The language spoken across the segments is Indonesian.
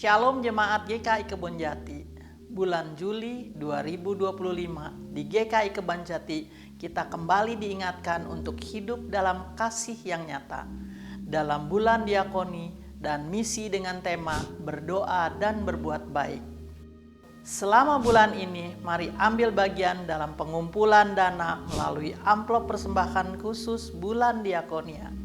Shalom Jemaat GKI Kebonjati. Bulan Juli 2025 di GKI Kebonjati kita kembali diingatkan untuk hidup dalam kasih yang nyata. Dalam bulan diakoni dan misi dengan tema berdoa dan berbuat baik. Selama bulan ini mari ambil bagian dalam pengumpulan dana melalui amplop persembahan khusus bulan diakonia.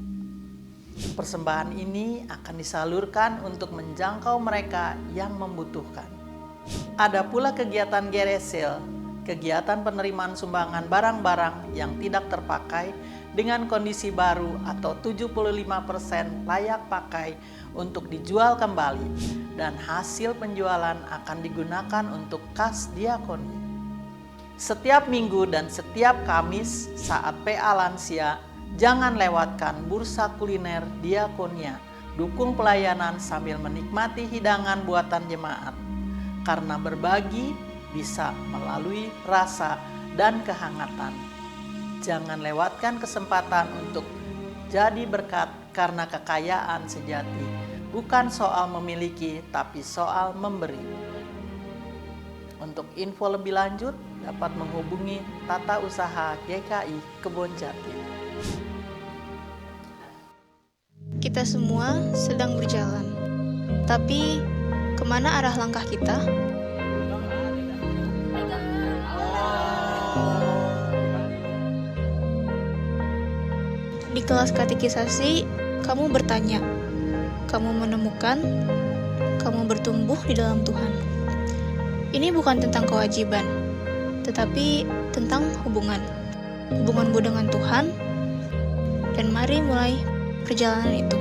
Persembahan ini akan disalurkan untuk menjangkau mereka yang membutuhkan. Ada pula kegiatan geresel, kegiatan penerimaan sumbangan barang-barang yang tidak terpakai dengan kondisi baru atau 75% layak pakai untuk dijual kembali, dan hasil penjualan akan digunakan untuk kas diakoni. Setiap minggu dan setiap Kamis saat PA Lansia, jangan lewatkan bursa kuliner diakonia. Dukung pelayanan sambil menikmati hidangan buatan jemaat. Karena berbagi bisa melalui rasa dan kehangatan. Jangan lewatkan kesempatan untuk jadi berkat, karena kekayaan sejati bukan soal memiliki tapi soal memberi. Untuk info lebih lanjut dapat menghubungi Tata Usaha GKI Kebonjati. Kita semua sedang berjalan, tapi kemana arah langkah kita? Di kelas katekisasi, kamu bertanya, kamu menemukan, kamu bertumbuh di dalam Tuhan. Ini bukan tentang kewajiban, tetapi tentang hubunganmu dengan Tuhan, dan mari mulai perjalanan itu.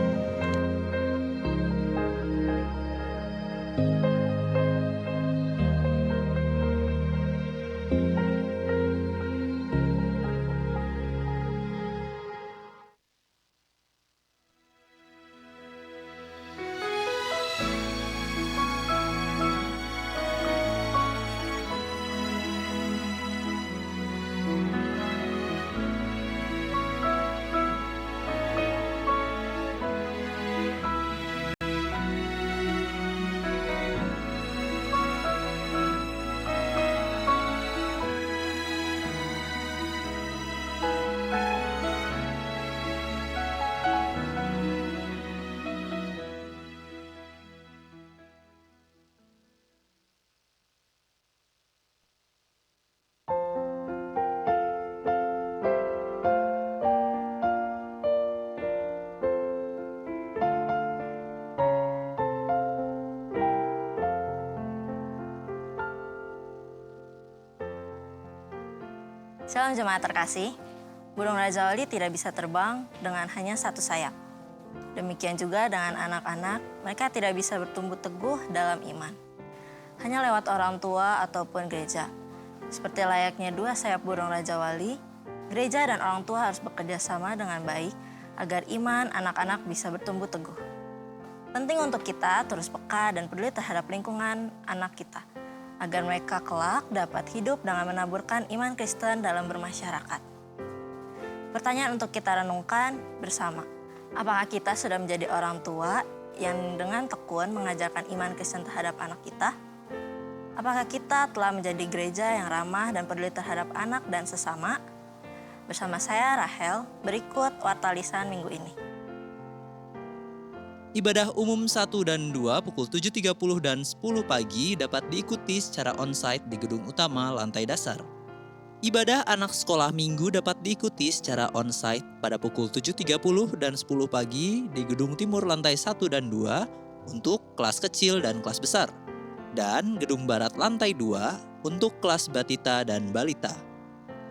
Shalom jemaat terkasih, burung Raja Wali tidak bisa terbang dengan hanya satu sayap. Demikian juga dengan anak-anak, mereka tidak bisa bertumbuh teguh dalam iman. Hanya lewat orang tua ataupun gereja. Seperti layaknya dua sayap burung Raja Wali, gereja dan orang tua harus bekerja sama dengan baik agar iman anak-anak bisa bertumbuh teguh. Penting untuk kita terus peka dan peduli terhadap lingkungan anak kita, agar mereka kelak dapat hidup dengan menaburkan iman Kristen dalam bermasyarakat. Pertanyaan untuk kita renungkan bersama, apakah kita sudah menjadi orang tua yang dengan tekun mengajarkan iman Kristen terhadap anak kita? Apakah kita telah menjadi gereja yang ramah dan peduli terhadap anak dan sesama? Bersama saya Rahel, berikut warta lisan minggu ini. Ibadah umum 1 dan 2 pukul 7.30 dan 10 pagi dapat diikuti secara onsite di gedung utama lantai dasar. Ibadah anak sekolah minggu dapat diikuti secara onsite pada pukul 7.30 dan 10 pagi di gedung timur lantai 1 dan 2 untuk kelas kecil dan kelas besar. Dan gedung barat lantai 2 untuk kelas batita dan balita.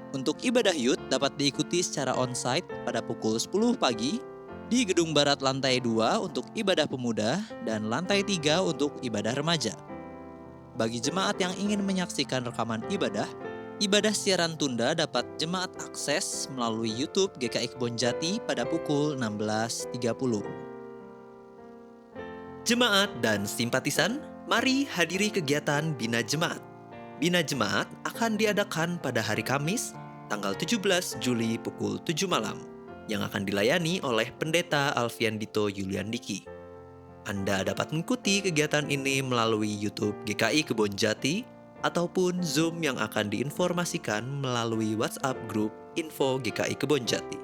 Untuk ibadah youth dapat diikuti secara onsite pada pukul 10 pagi di gedung barat lantai 2 untuk ibadah pemuda dan lantai 3 untuk ibadah remaja. Bagi jemaat yang ingin menyaksikan rekaman ibadah siaran tunda dapat jemaat akses melalui YouTube GKI Kebonjati pada pukul 16.30. Jemaat dan simpatisan, mari hadiri kegiatan Bina Jemaat. Bina Jemaat akan diadakan pada hari Kamis, tanggal 17 Juli pukul 7 malam. Yang akan dilayani oleh Pendeta Alfian Dito Yuliandiki. Anda dapat mengikuti kegiatan ini melalui YouTube GKI Kebonjati ataupun Zoom yang akan diinformasikan melalui WhatsApp grup Info GKI Kebonjati.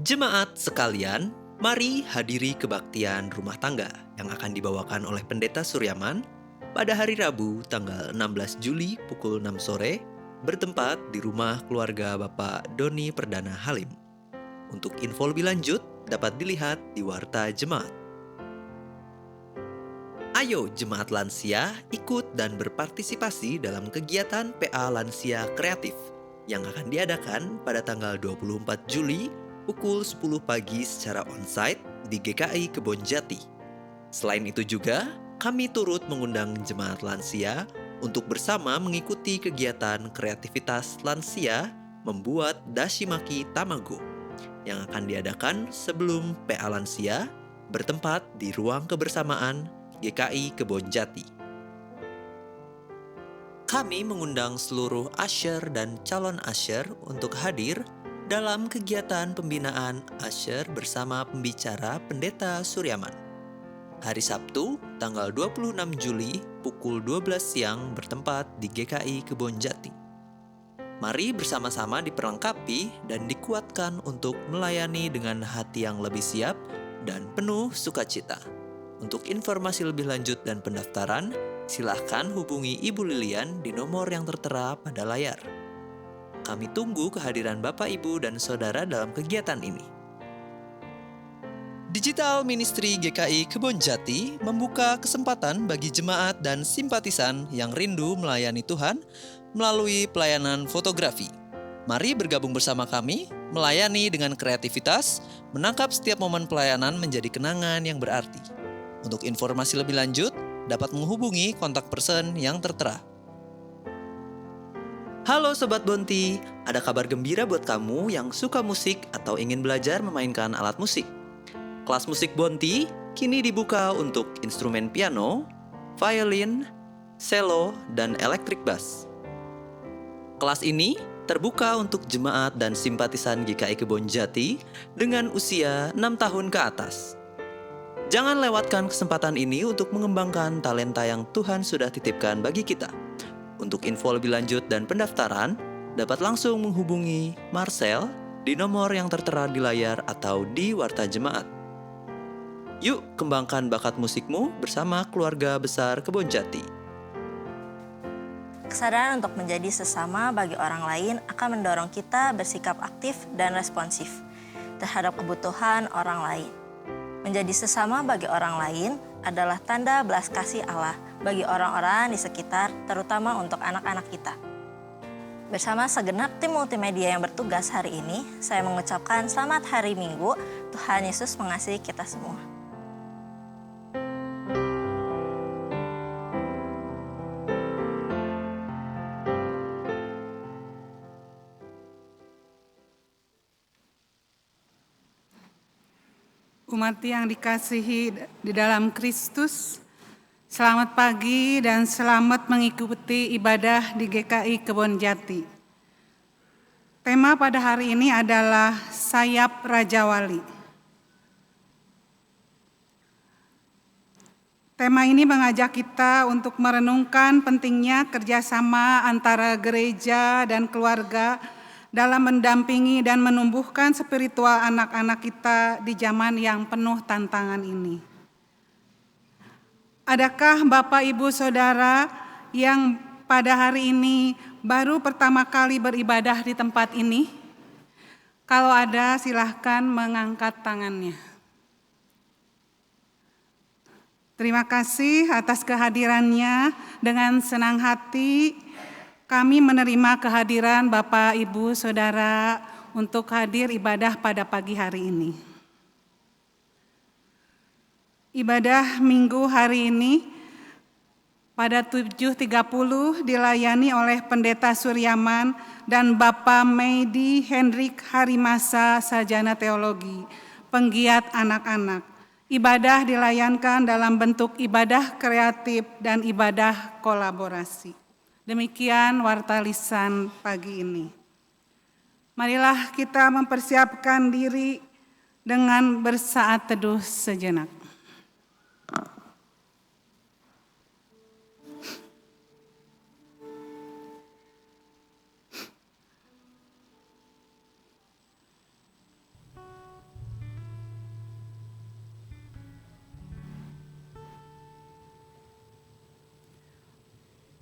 Jemaat sekalian, mari hadiri kebaktian rumah tangga yang akan dibawakan oleh Pendeta Suryaman pada hari Rabu tanggal 16 Juli pukul 6 sore bertempat di rumah keluarga Bapak Doni Perdana Halim. Untuk info lebih lanjut dapat dilihat di Warta Jemaat. Ayo jemaat lansia ikut dan berpartisipasi dalam kegiatan PA Lansia Kreatif yang akan diadakan pada tanggal 24 Juli pukul 10 pagi secara onsite di GKI Kebonjati. Selain itu juga, kami turut mengundang jemaat lansia untuk bersama mengikuti kegiatan kreativitas lansia membuat dashimaki tamago yang akan diadakan sebelum PA Lansia bertempat di ruang kebersamaan GKI Kebonjati. Kami mengundang seluruh usher dan calon usher untuk hadir dalam kegiatan pembinaan usher bersama pembicara Pendeta Suryaman. Hari Sabtu, tanggal 26 Juli, pukul 12 siang bertempat di GKI Kebonjati. Mari bersama-sama diperlengkapi dan dikuatkan untuk melayani dengan hati yang lebih siap dan penuh sukacita. Untuk informasi lebih lanjut dan pendaftaran, silahkan hubungi Ibu Lilian di nomor yang tertera pada layar. Kami tunggu kehadiran Bapak, Ibu, dan Saudara dalam kegiatan ini. Digital Ministry GKI Kebonjati membuka kesempatan bagi jemaat dan simpatisan yang rindu melayani Tuhan melalui pelayanan fotografi. Mari bergabung bersama kami, melayani dengan kreativitas, menangkap setiap momen pelayanan menjadi kenangan yang berarti. Untuk informasi lebih lanjut, dapat menghubungi kontak person yang tertera. Halo Sobat Bonti, ada kabar gembira buat kamu yang suka musik atau ingin belajar memainkan alat musik. Kelas musik Bonti kini dibuka untuk instrumen piano, violin, cello, dan electric bass. Kelas ini terbuka untuk jemaat dan simpatisan GKI Kebonjati dengan usia 6 tahun ke atas. Jangan lewatkan kesempatan ini untuk mengembangkan talenta yang Tuhan sudah titipkan bagi kita. Untuk info lebih lanjut dan pendaftaran, dapat langsung menghubungi Marcel di nomor yang tertera di layar atau di Warta Jemaat. Yuk kembangkan bakat musikmu bersama keluarga besar Kebonjati. Kesadaran untuk menjadi sesama bagi orang lain akan mendorong kita bersikap aktif dan responsif terhadap kebutuhan orang lain. Menjadi sesama bagi orang lain adalah tanda belas kasih Allah bagi orang-orang di sekitar, terutama untuk anak-anak kita. Bersama segenap tim multimedia yang bertugas hari ini, saya mengucapkan selamat hari Minggu. Tuhan Yesus mengasihi kita semua. Umat yang dikasihi di dalam Kristus, selamat pagi dan selamat mengikuti ibadah di GKI Kebonjati. Tema pada hari ini adalah Sayap Raja Wali. Tema ini mengajak kita untuk merenungkan pentingnya kerjasama antara gereja dan keluarga dalam mendampingi dan menumbuhkan spiritual anak-anak kita di zaman yang penuh tantangan ini. Adakah Bapak, Ibu, Saudara yang pada hari ini baru pertama kali beribadah di tempat ini? Kalau ada, silahkan mengangkat tangannya. Terima kasih atas kehadirannya. Dengan senang hati kami menerima kehadiran Bapak, Ibu, Saudara untuk hadir ibadah pada pagi hari ini. Ibadah Minggu hari ini pada 7.30 dilayani oleh Pendeta Suryaman dan Bapak Meidi Hendrik Harimasa Sarjana Teologi, penggiat anak-anak. Ibadah dilayankan dalam bentuk ibadah kreatif dan ibadah kolaborasi. Demikian warta lisan pagi ini. Marilah kita mempersiapkan diri dengan bersaat teduh sejenak.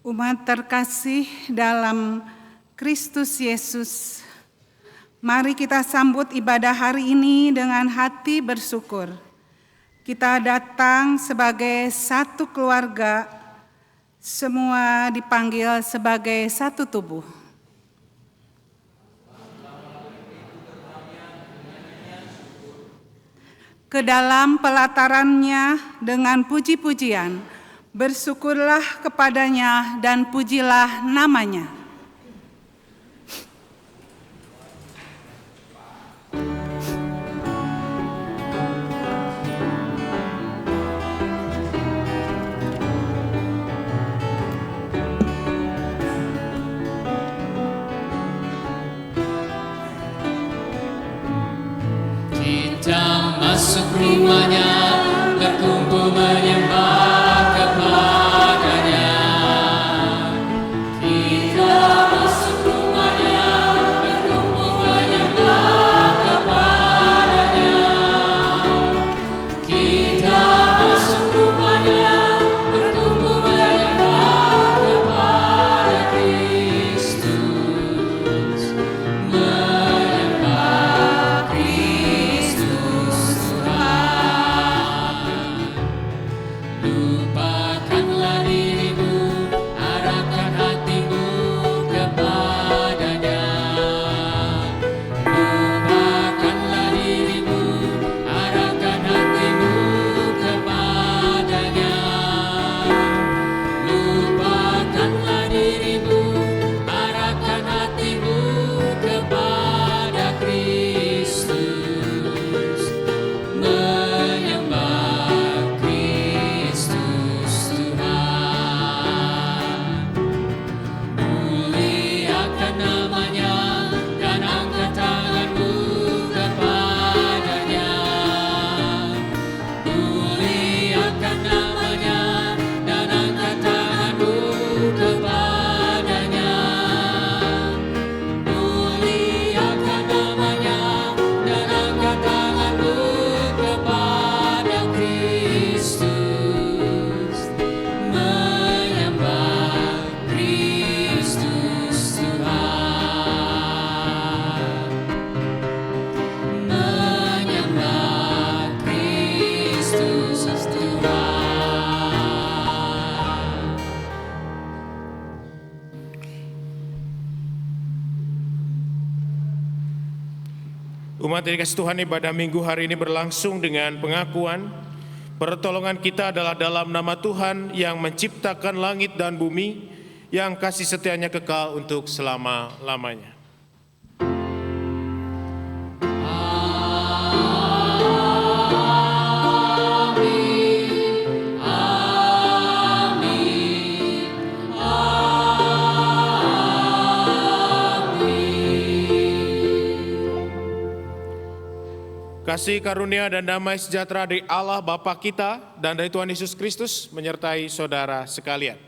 Umat terkasih dalam Kristus Yesus, mari kita sambut ibadah hari ini dengan hati bersyukur. Kita datang sebagai satu keluarga, semua dipanggil sebagai satu tubuh. Ke dalam pelatarannya dengan puji-pujian, bersyukurlah kepadanya dan pujilah namanya. Kita masuk rumahnya, berkumpul menyembah kepadanya. Kita masuk rumahnya, berkumpul menyembah kepadanya. Kita masuk rumahnya, berkumpul menyembah kepada Kristus. Menyembah Kristus Tuhan. Umat yang dikasihi Tuhan, ibadah minggu hari ini berlangsung dengan pengakuan pertolongan kita adalah dalam nama Tuhan yang menciptakan langit dan bumi, yang kasih setianya kekal untuk selama-lamanya. Kasih karunia dan damai sejahtera dari Allah Bapa kita dan dari Tuhan Yesus Kristus menyertai saudara sekalian.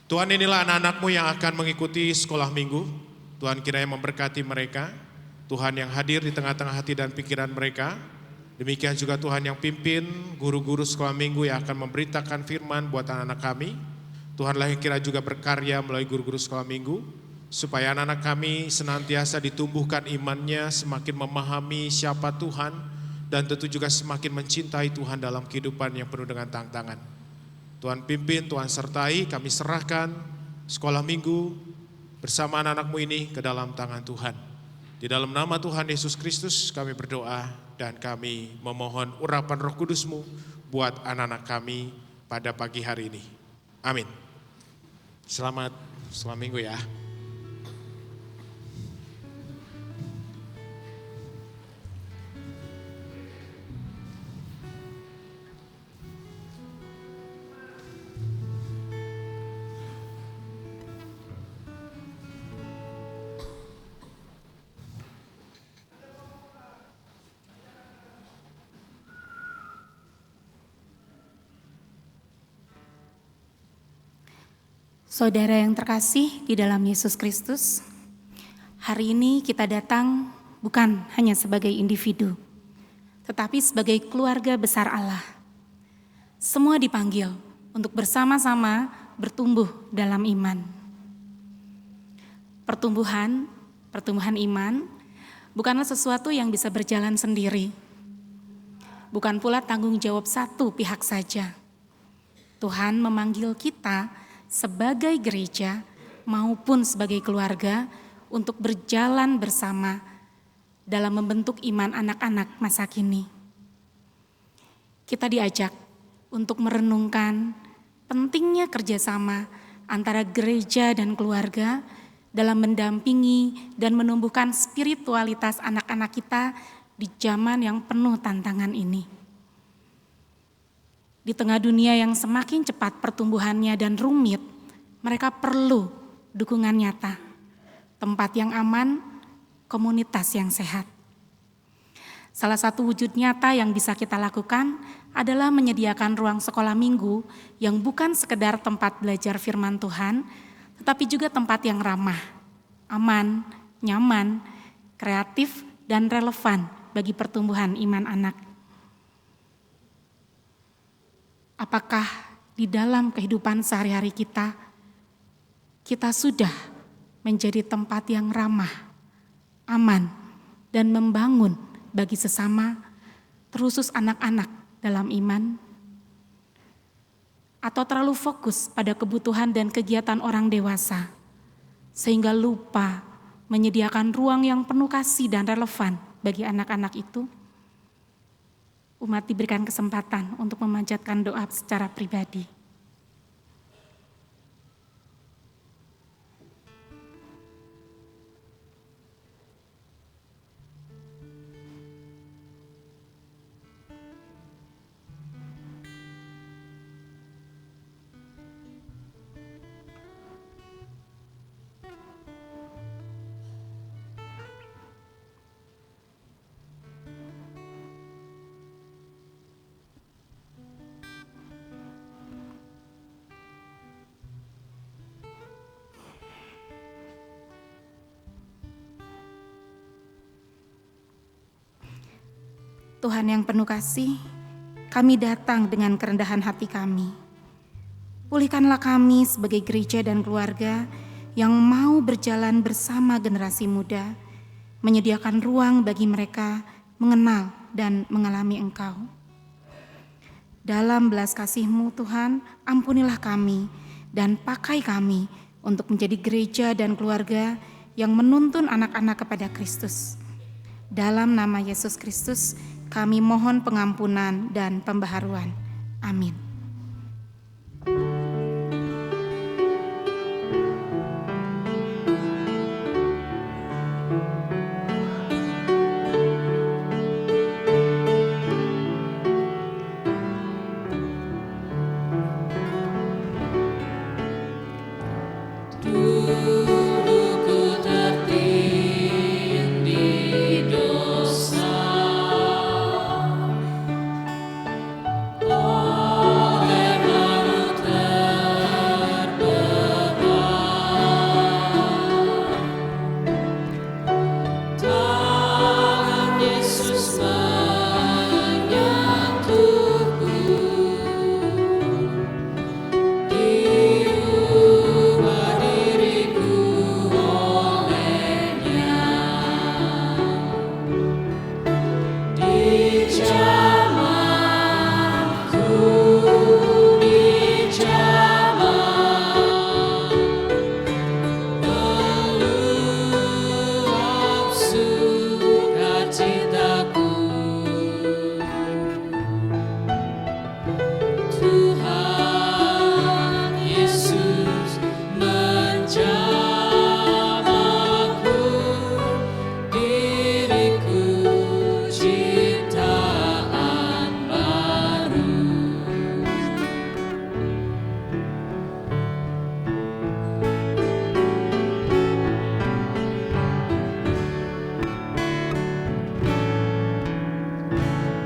Tuhan, inilah anak-anak-Mu yang akan mengikuti sekolah minggu. Tuhan kiranya memberkati mereka. Tuhan yang hadir di tengah-tengah hati dan pikiran mereka. Demikian juga Tuhan yang pimpin guru-guru sekolah minggu yang akan memberitakan firman buat anak-anak kami. Tuhanlah yang kira juga berkarya melalui guru-guru sekolah minggu, supaya anak-anak kami senantiasa ditumbuhkan imannya, semakin memahami siapa Tuhan, dan tentu juga semakin mencintai Tuhan dalam kehidupan yang penuh dengan tantangan. Tuhan pimpin, Tuhan sertai, kami serahkan sekolah minggu bersama anak-anak-Mu ini ke dalam tangan Tuhan. Di dalam nama Tuhan Yesus Kristus kami berdoa dan kami memohon urapan Roh Kudus-Mu buat anak-anak kami pada pagi hari ini. Amin. Selamat sekolah minggu ya. Saudara yang terkasih di dalam Yesus Kristus, hari ini kita datang bukan hanya sebagai individu, tetapi sebagai keluarga besar Allah. Semua dipanggil untuk bersama-sama bertumbuh dalam iman. Pertumbuhan iman bukanlah sesuatu yang bisa berjalan sendiri. Bukan pula tanggung jawab satu pihak saja. Tuhan memanggil kita sebagai gereja maupun sebagai keluarga untuk berjalan bersama dalam membentuk iman anak-anak masa kini. Kita diajak untuk merenungkan pentingnya kerjasama antara gereja dan keluarga dalam mendampingi dan menumbuhkan spiritualitas anak-anak kita di zaman yang penuh tantangan ini. Di tengah dunia yang semakin cepat pertumbuhannya dan rumit, mereka perlu dukungan nyata, tempat yang aman, komunitas yang sehat. Salah satu wujud nyata yang bisa kita lakukan adalah menyediakan ruang sekolah minggu yang bukan sekedar tempat belajar firman Tuhan, tetapi juga tempat yang ramah, aman, nyaman, kreatif, dan relevan bagi pertumbuhan iman anak. Apakah di dalam kehidupan sehari-hari kita sudah menjadi tempat yang ramah, aman, dan membangun bagi sesama, terkhusus anak-anak dalam iman? Atau terlalu fokus pada kebutuhan dan kegiatan orang dewasa, sehingga lupa menyediakan ruang yang penuh kasih dan relevan bagi anak-anak itu? Umat diberikan kesempatan untuk memanjatkan doa secara pribadi. Tuhan yang penuh kasih, kami datang dengan kerendahan hati kami. Pulihkanlah kami sebagai gereja dan keluarga yang mau berjalan bersama generasi muda, menyediakan ruang bagi mereka mengenal dan mengalami Engkau. Dalam belas kasih-Mu Tuhan, ampunilah kami dan pakai kami untuk menjadi gereja dan keluarga yang menuntun anak-anak kepada Kristus. Dalam nama Yesus Kristus, kami mohon pengampunan dan pembaharuan. Amin. Dudukku tertindih dosa, oleh malu terbeban. Tangan Yesus menyentuhku, diubah diriku olehnya. Dijamahku, dijamah, meluap sukacitaku. Tuhan Yesus menjamahku, diriku ciptaan baru.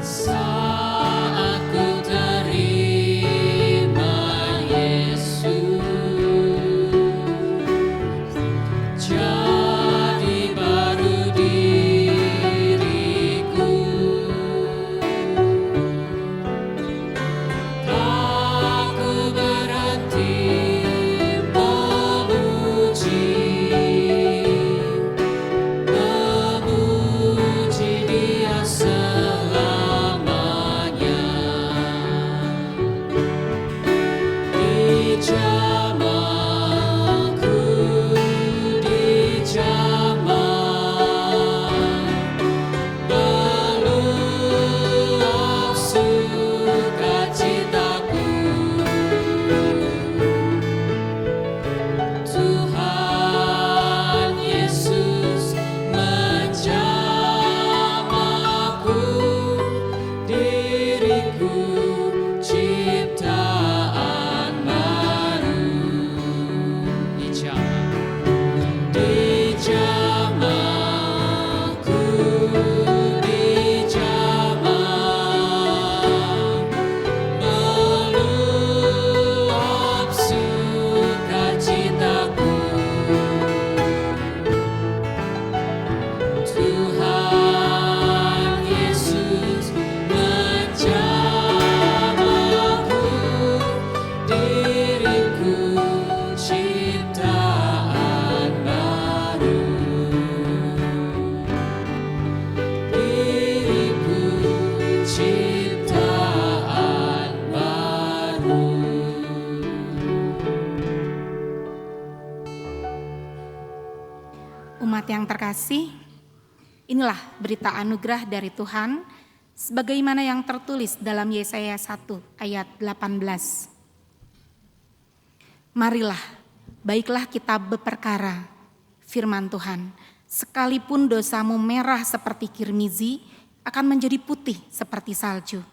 Saat ku terima Yesus, jadi baru diriku. Tak ku berhenti memuji Dia selamanya. Dijamahku, dijamah, meluap sukacitaku. Tuhan Yesus menjamahku, diriku ciptaan baru. Dijamahku, dijamah, meluap sukacitaku. Tuhan Yesus menjamahku, diriku ciptaan baru. Diriku ciptaan baru. Umat yang terkasih, inilah berita anugerah dari Tuhan sebagaimana yang tertulis dalam Yesaya 1 ayat 18. Marilah, baiklah kita berperkara, firman Tuhan, sekalipun dosamu merah seperti kirmizi, akan menjadi putih seperti salju.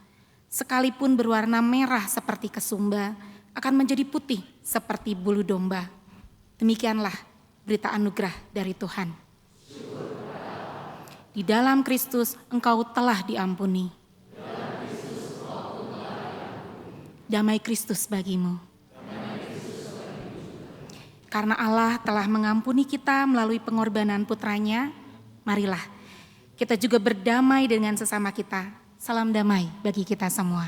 Sekalipun berwarna merah seperti kesumba, akan menjadi putih seperti bulu domba. Demikianlah berita anugerah dari Tuhan. Di dalam Kristus engkau telah diampuni. Damai Kristus bagimu. Karena Allah telah mengampuni kita melalui pengorbanan putranya, marilah kita juga berdamai dengan sesama kita. Salam damai bagi kita semua.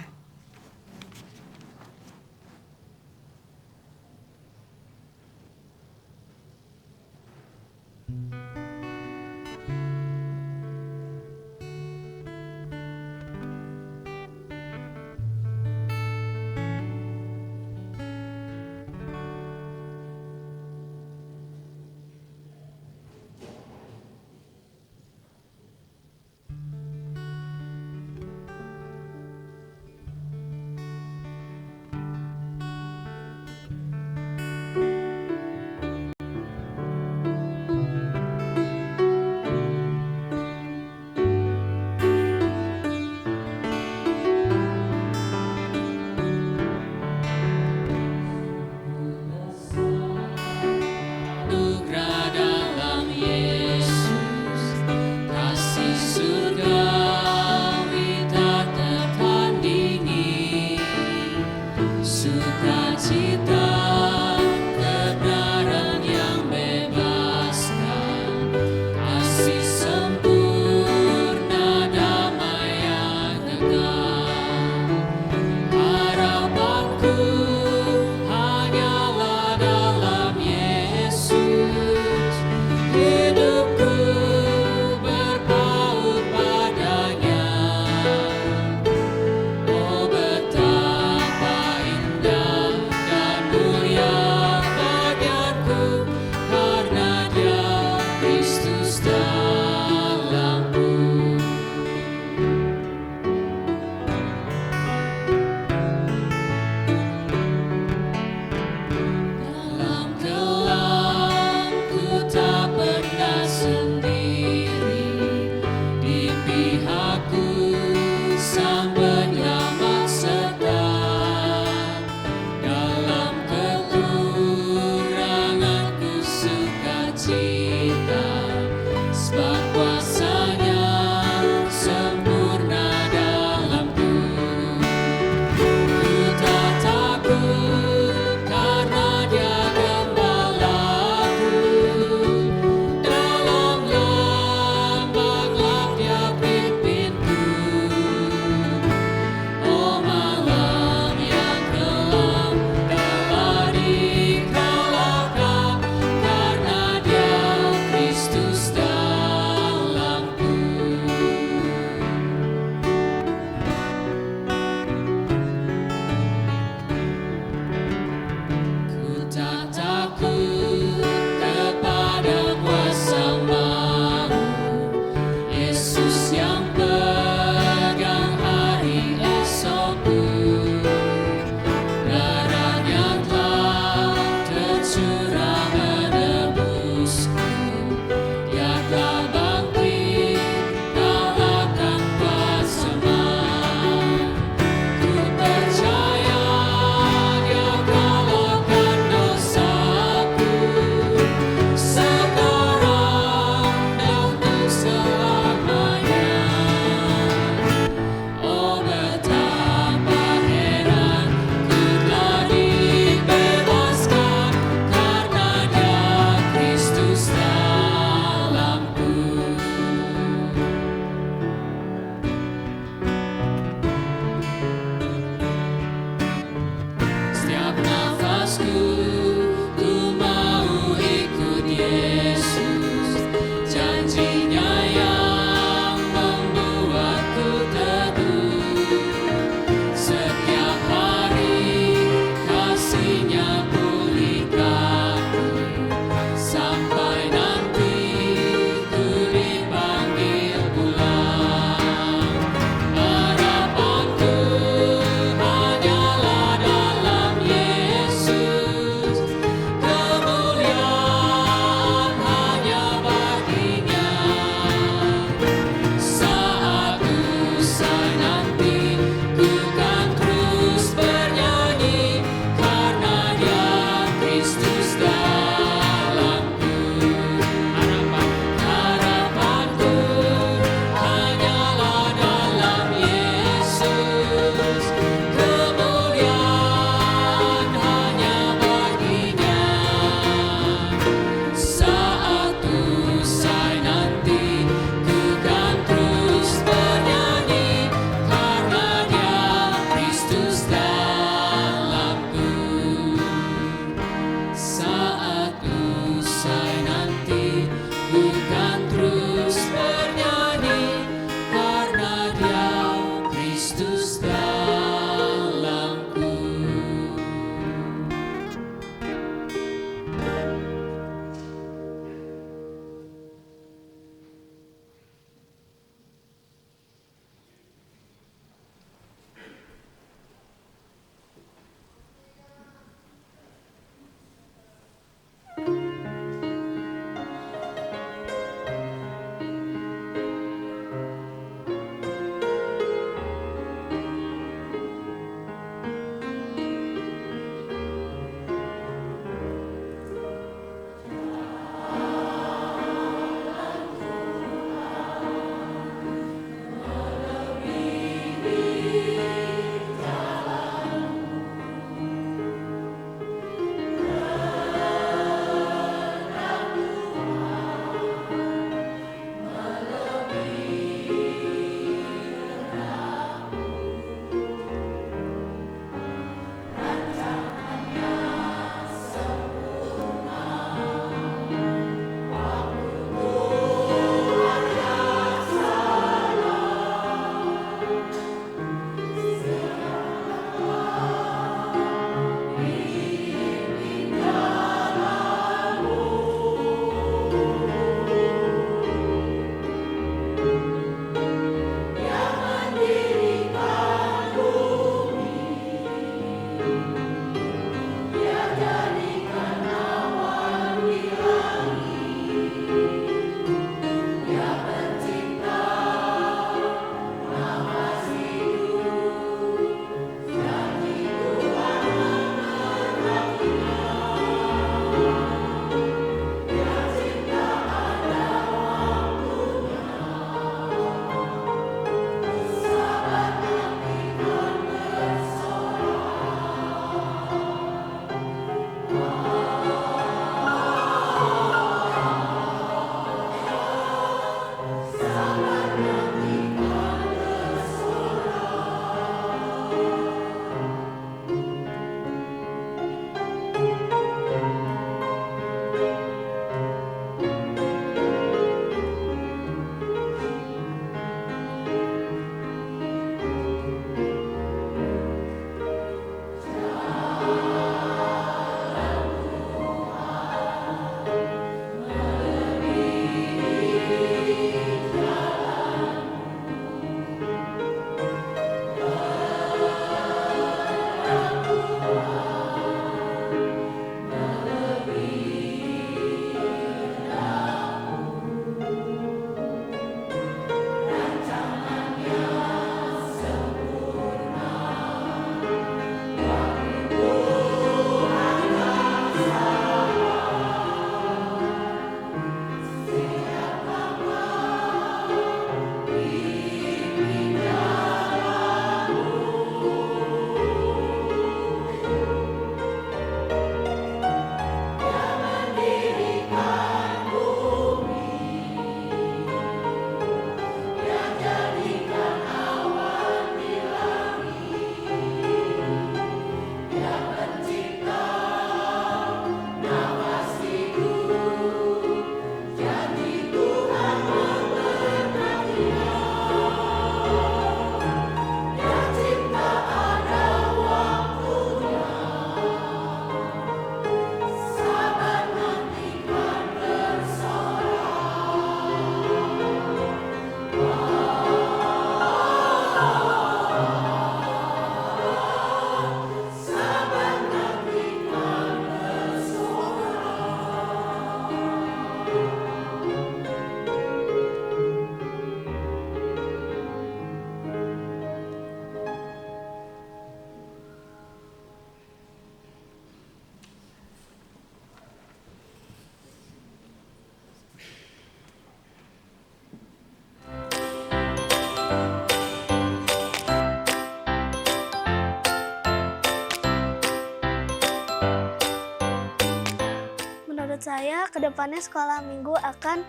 saya kedepannya sekolah minggu akan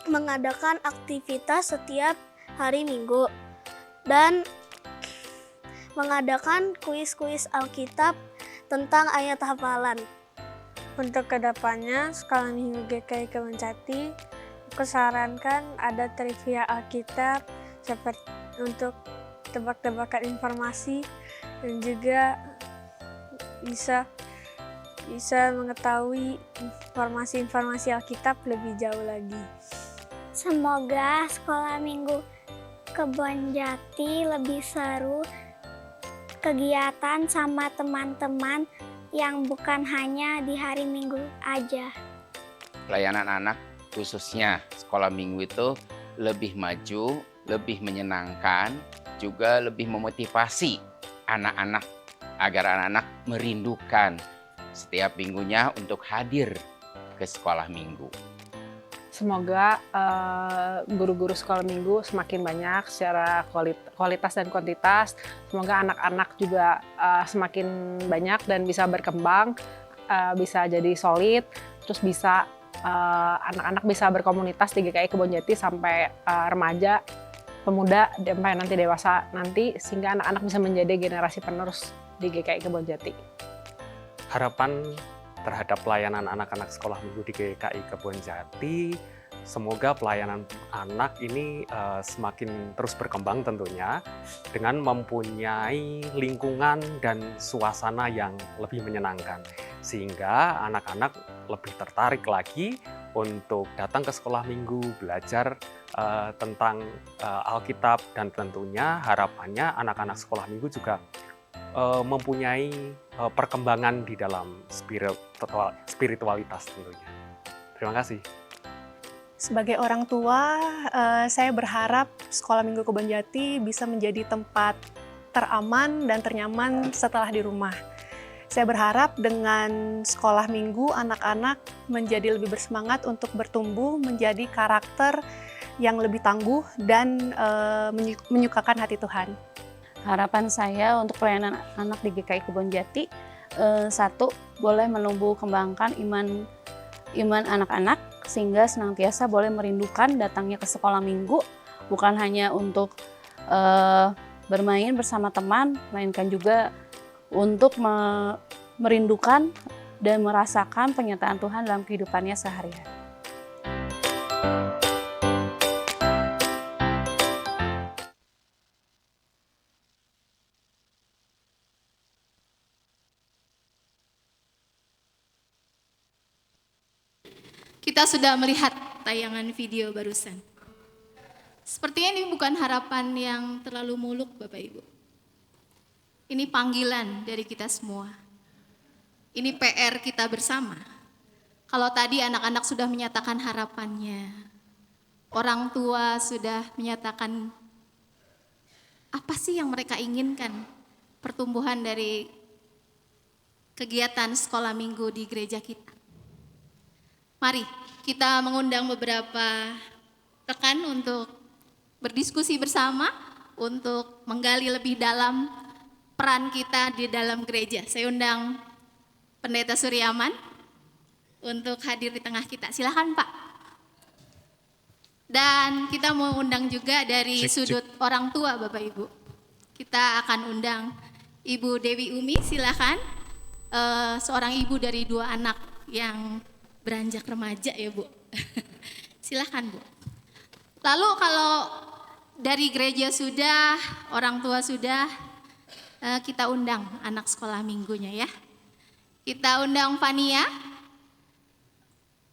mengadakan aktivitas setiap hari minggu dan mengadakan kuis-kuis Alkitab tentang ayat hafalan. Untuk kedepannya, sekolah minggu GKI Kebonjati, aku sarankan ada trivia Alkitab seperti untuk tebak-tebakan informasi dan juga bisa mengetahui informasi-informasi Alkitab lebih jauh lagi. Semoga sekolah minggu Kebonjati lebih seru, kegiatan sama teman-teman yang bukan hanya di hari Minggu aja. Pelayanan anak khususnya sekolah minggu itu lebih maju, lebih menyenangkan, juga lebih memotivasi anak-anak agar anak-anak merindukan setiap minggunya untuk hadir ke sekolah minggu. Semoga guru-guru sekolah minggu semakin banyak secara kualitas dan kuantitas. Semoga anak-anak juga semakin banyak dan bisa berkembang, bisa jadi solid, terus bisa anak-anak bisa berkomunitas di GKI Kebonjati sampai remaja, pemuda, sampai nanti dewasa nanti, sehingga anak-anak bisa menjadi generasi penerus di GKI Kebonjati. Harapan terhadap pelayanan anak-anak sekolah minggu di GKI Kebonjati, semoga pelayanan anak ini semakin terus berkembang tentunya, dengan mempunyai lingkungan dan suasana yang lebih menyenangkan, sehingga anak-anak lebih tertarik lagi untuk datang ke sekolah minggu, belajar tentang Alkitab, dan tentunya harapannya anak-anak sekolah minggu juga mempunyai perkembangan di dalam spiritualitas tentunya. Terima kasih. Sebagai orang tua, saya berharap Sekolah Minggu Kebonjati bisa menjadi tempat teraman dan ternyaman setelah di rumah. Saya berharap dengan sekolah minggu, anak-anak menjadi lebih bersemangat untuk bertumbuh menjadi karakter yang lebih tangguh dan menyukakan hati Tuhan. Harapan saya untuk pelayanan anak di GKI Kebonjati, satu, boleh menumbuh kembangkan iman anak-anak sehingga senantiasa boleh merindukan datangnya ke sekolah minggu, bukan hanya untuk bermain bersama teman, melainkan juga untuk merindukan dan merasakan penyertaan Tuhan dalam kehidupannya sehari-hari. Kita sudah melihat tayangan video barusan. Sepertinya ini bukan harapan yang terlalu muluk, Bapak Ibu. Ini panggilan dari kita semua. Ini PR kita bersama. Kalau tadi anak-anak sudah menyatakan harapannya, orang tua sudah menyatakan apa sih yang mereka inginkan, pertumbuhan dari kegiatan sekolah minggu di gereja kita. Mari kita mengundang beberapa rekan untuk berdiskusi bersama, untuk menggali lebih dalam peran kita di dalam gereja. Saya undang Pendeta Suryaman untuk hadir di tengah kita. Silakan Pak. Dan kita mau undang juga dari sudut orang tua Bapak Ibu. Kita akan undang Ibu Dewi Umi, silakan. Seorang ibu dari 2 anak yang beranjak remaja ya Bu. Silakan Bu. Lalu kalau dari gereja sudah, orang tua sudah, kita undang anak sekolah minggunya ya. Kita undang Fania,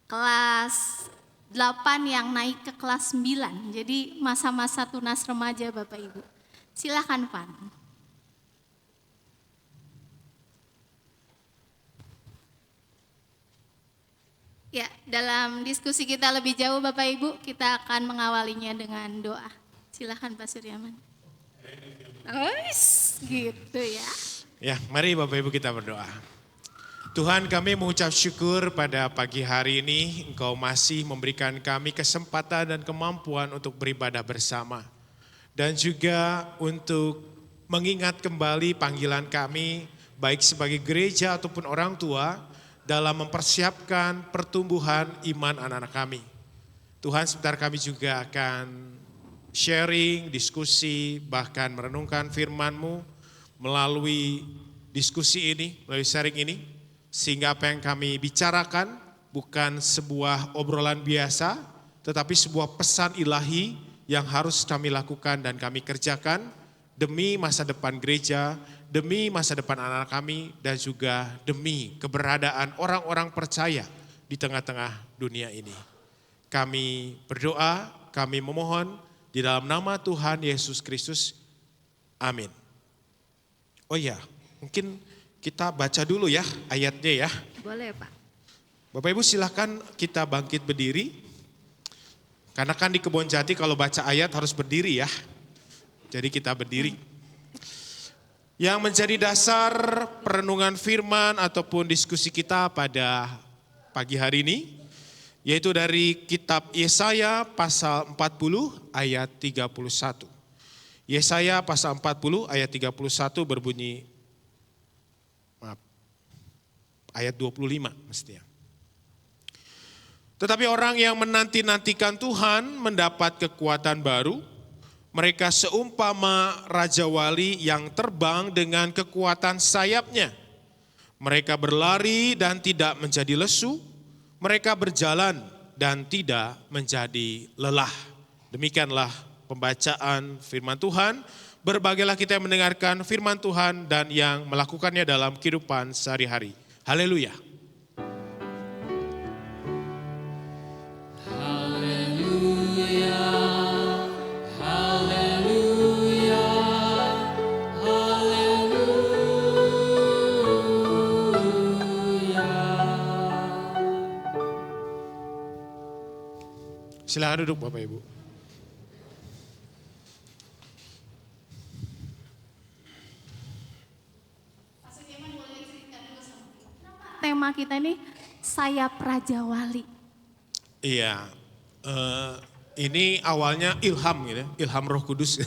kelas 8 yang naik ke kelas 9. Jadi masa-masa tunas remaja Bapak Ibu. Silakan Fan. Ya, dalam diskusi kita lebih jauh Bapak Ibu, kita akan mengawalinya dengan doa. Silakan Pak Suryaman. Gitu ya. Ya, mari Bapak Ibu kita berdoa. Tuhan, kami mengucap syukur pada pagi hari ini Engkau masih memberikan kami kesempatan dan kemampuan untuk beribadah bersama. Dan juga untuk mengingat kembali panggilan kami baik sebagai gereja ataupun orang tua dalam mempersiapkan pertumbuhan iman anak-anak kami. Tuhan, sebentar kami juga akan sharing, diskusi, bahkan merenungkan firman-Mu melalui diskusi ini, melalui sharing ini. Sehingga apa yang kami bicarakan bukan sebuah obrolan biasa, tetapi sebuah pesan ilahi yang harus kami lakukan dan kami kerjakan demi masa depan gereja, demi masa depan anak-anak kami, dan juga demi keberadaan orang-orang percaya di tengah-tengah dunia ini. Kami berdoa, kami memohon di dalam nama Tuhan Yesus Kristus. Amin. Oh ya, mungkin kita baca dulu ya ayatnya ya. Boleh Pak. Bapak Ibu silakan kita bangkit berdiri. Karena kan di Kebonjati kalau baca ayat harus berdiri ya. Jadi kita berdiri. Yang menjadi dasar perenungan firman ataupun diskusi kita pada pagi hari ini yaitu dari kitab Yesaya pasal 40 ayat 31. Yesaya pasal 40 ayat 31 berbunyi, ayat 25 mestinya. Tetapi orang yang menanti-nantikan Tuhan mendapat kekuatan baru, mereka seumpama Raja Wali yang terbang dengan kekuatan sayapnya. Mereka berlari dan tidak menjadi lesu, mereka berjalan dan tidak menjadi lelah. Demikianlah pembacaan firman Tuhan. Berbahagialah kita yang mendengarkan firman Tuhan dan yang melakukannya dalam kehidupan sehari-hari. Haleluya. Silakan duduk Bapak Ibu. Tema kita ini sayap Raja Wali. Iya, ini awalnya ilham gitu, ilham Roh Kudus.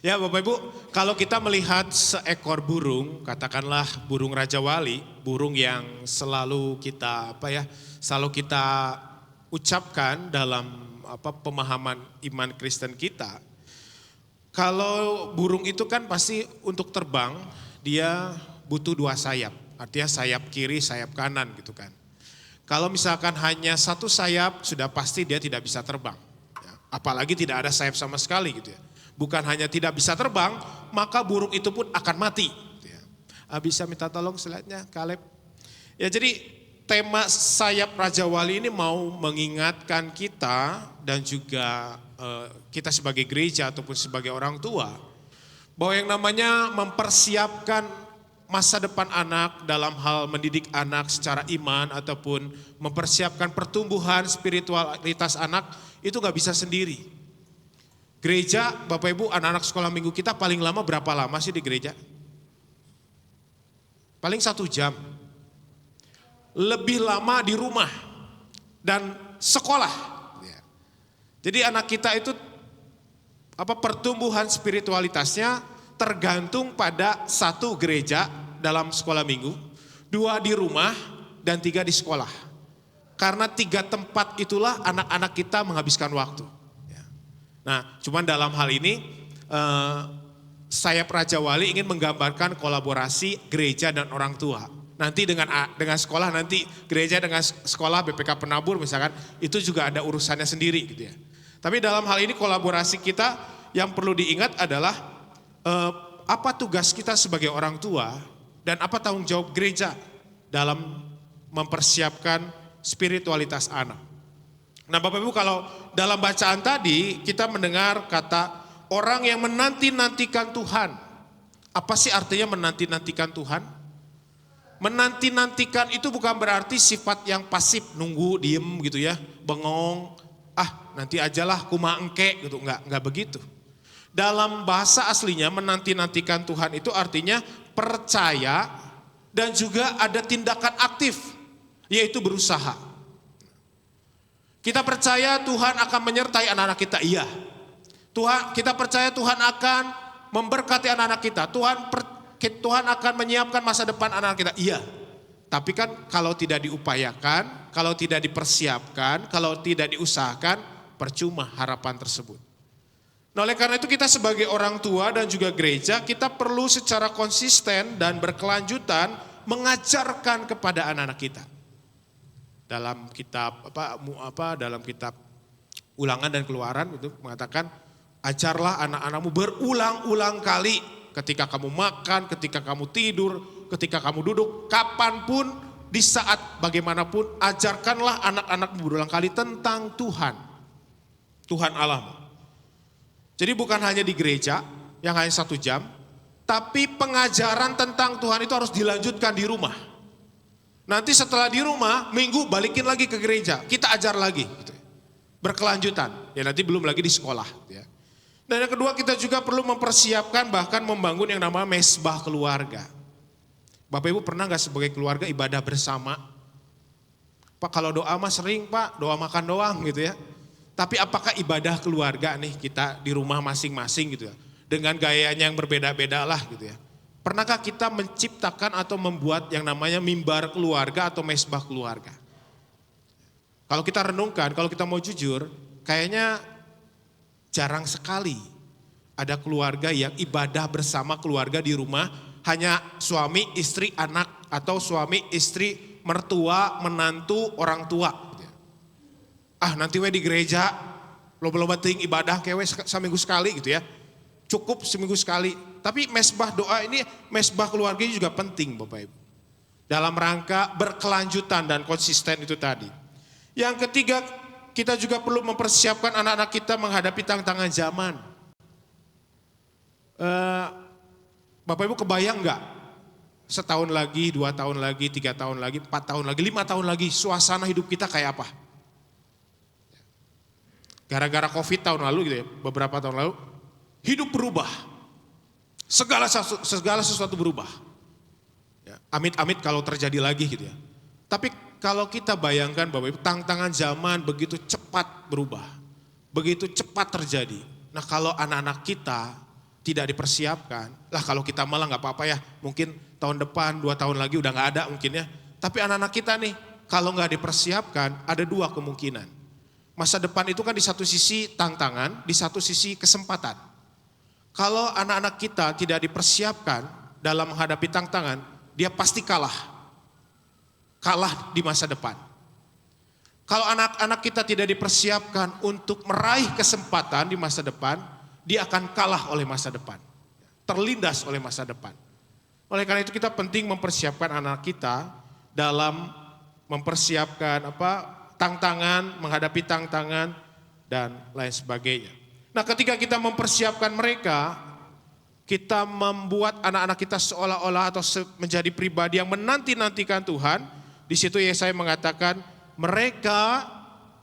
Ya Bapak Ibu, kalau kita melihat seekor burung, katakanlah burung Raja Wali, burung yang selalu kita selalu kita ucapkan dalam pemahaman iman Kristen kita. Kalau burung itu kan pasti untuk terbang dia butuh 2 sayap, artinya sayap kiri, sayap kanan gitu kan. Kalau misalkan hanya 1 sayap sudah pasti dia tidak bisa terbang. Ya, apalagi tidak ada sayap sama sekali gitu ya. Bukan hanya tidak bisa terbang, maka burung itu pun akan mati. Gitu ya. Bisa minta tolong slide-nya Kaleb. Ya jadi tema sayap Raja Wali ini mau mengingatkan kita dan juga kita sebagai gereja ataupun sebagai orang tua bahwa yang namanya mempersiapkan masa depan anak dalam hal mendidik anak secara iman ataupun mempersiapkan pertumbuhan spiritualitas anak itu gak bisa sendiri. Gereja, Bapak Ibu, anak-anak sekolah minggu kita paling lama berapa lama sih di gereja? Paling 1 jam. Lebih lama di rumah dan sekolah. Jadi anak kita itu pertumbuhan spiritualitasnya tergantung pada 1 gereja dalam sekolah minggu, 2 di rumah dan 3 di sekolah. Karena 3 tempat itulah anak-anak kita menghabiskan waktu. Nah, cuman dalam hal ini sayap Raja Wali ingin menggambarkan kolaborasi gereja dan orang tua. Nanti dengan sekolah, nanti gereja dengan sekolah BPK Penabur misalkan, itu juga ada urusannya sendiri gitu ya. Tapi dalam hal ini kolaborasi kita yang perlu diingat adalah apa tugas kita sebagai orang tua dan apa tanggung jawab gereja dalam mempersiapkan spiritualitas anak. Nah Bapak Ibu, kalau dalam bacaan tadi kita mendengar kata orang yang menanti-nantikan Tuhan. Apa sih artinya menanti-nantikan Tuhan? Menanti-nantikan itu bukan berarti sifat yang pasif, nunggu, diem gitu ya, bengong, nanti ajalah kumaha engke gitu, enggak begitu. Dalam bahasa aslinya menanti-nantikan Tuhan itu artinya percaya dan juga ada tindakan aktif, yaitu berusaha. Kita percaya Tuhan akan menyertai anak-anak kita, iya. Kita percaya Tuhan akan memberkati anak-anak kita, Tuhan akan menyiapkan masa depan anak kita, iya. Tapi kan kalau tidak diupayakan, kalau tidak dipersiapkan, kalau tidak diusahakan, percuma harapan tersebut. Nah oleh karena itu kita sebagai orang tua dan juga gereja, kita perlu secara konsisten dan berkelanjutan mengajarkan kepada anak-anak kita. Dalam kitab dalam kitab Ulangan dan Keluaran itu mengatakan, ajarlah anak-anakmu berulang-ulang kali ketika kamu makan, ketika kamu tidur, ketika kamu duduk, kapanpun, di saat bagaimanapun, ajarkanlah anak-anakmu berulang kali tentang Tuhan, Tuhan Allahmu. Jadi bukan hanya di gereja yang hanya 1 jam, tapi pengajaran tentang Tuhan itu harus dilanjutkan di rumah. Nanti setelah di rumah, minggu balikin lagi ke gereja, kita ajar lagi. Gitu. Berkelanjutan, ya nanti belum lagi di sekolah. Ya. Dan yang kedua kita juga perlu mempersiapkan bahkan membangun yang namanya mesbah keluarga. Bapak Ibu pernah gak sebagai keluarga ibadah bersama? Pak kalau doa mah sering Pak, doa makan doang gitu ya. Tapi apakah ibadah keluarga nih kita di rumah masing-masing gitu ya. Dengan gayanya yang berbeda-beda lah gitu ya. Pernahkah kita menciptakan atau membuat yang namanya mimbar keluarga atau mesbah keluarga? Kalau kita renungkan, kalau kita mau jujur, kayaknya jarang sekali ada keluarga yang ibadah bersama keluarga di rumah, hanya suami, istri, anak, atau suami, istri, mertua, menantu, orang tua. Ah nanti we di gereja, loba-loba ting ibadah kewe seminggu sekali gitu ya. Cukup seminggu sekali. Tapi mesbah doa ini, mesbah keluarga ini juga penting Bapak Ibu. Dalam rangka berkelanjutan dan konsisten itu tadi. Yang ketiga, kita juga perlu mempersiapkan anak-anak kita menghadapi tantangan zaman. Bapak Ibu kebayang nggak? Setahun lagi, 2 tahun lagi, 3 tahun lagi, 4 tahun lagi, 5 tahun lagi, suasana hidup kita kayak apa? Gara-gara COVID tahun lalu gitu ya, beberapa tahun lalu, hidup berubah. Segala sesuatu berubah. Ya, amit-amit kalau terjadi lagi gitu ya. Tapi kalau kita bayangkan Bapak Ibu, tantangan zaman begitu cepat berubah. Begitu cepat terjadi. Nah kalau anak-anak kita tidak dipersiapkan, lah kalau kita malah nggak apa-apa ya, mungkin tahun depan, 2 tahun lagi udah nggak ada mungkin ya. Tapi anak-anak kita nih, kalau nggak dipersiapkan, ada 2 kemungkinan. Masa depan itu kan di satu sisi tantangan, di satu sisi kesempatan. Kalau anak-anak kita tidak dipersiapkan dalam menghadapi tantangan, dia pasti kalah. Kalah di masa depan. Kalau anak-anak kita tidak dipersiapkan untuk meraih kesempatan di masa depan, dia akan kalah oleh masa depan. Terlindas oleh masa depan. Oleh karena itu kita penting mempersiapkan anak kita dalam mempersiapkan tantangan, menghadapi tantangan dan lain sebagainya. Nah, ketika kita mempersiapkan mereka, kita membuat anak-anak kita seolah-olah atau menjadi pribadi yang menanti-nantikan Tuhan. Di situ Yesaya mengatakan mereka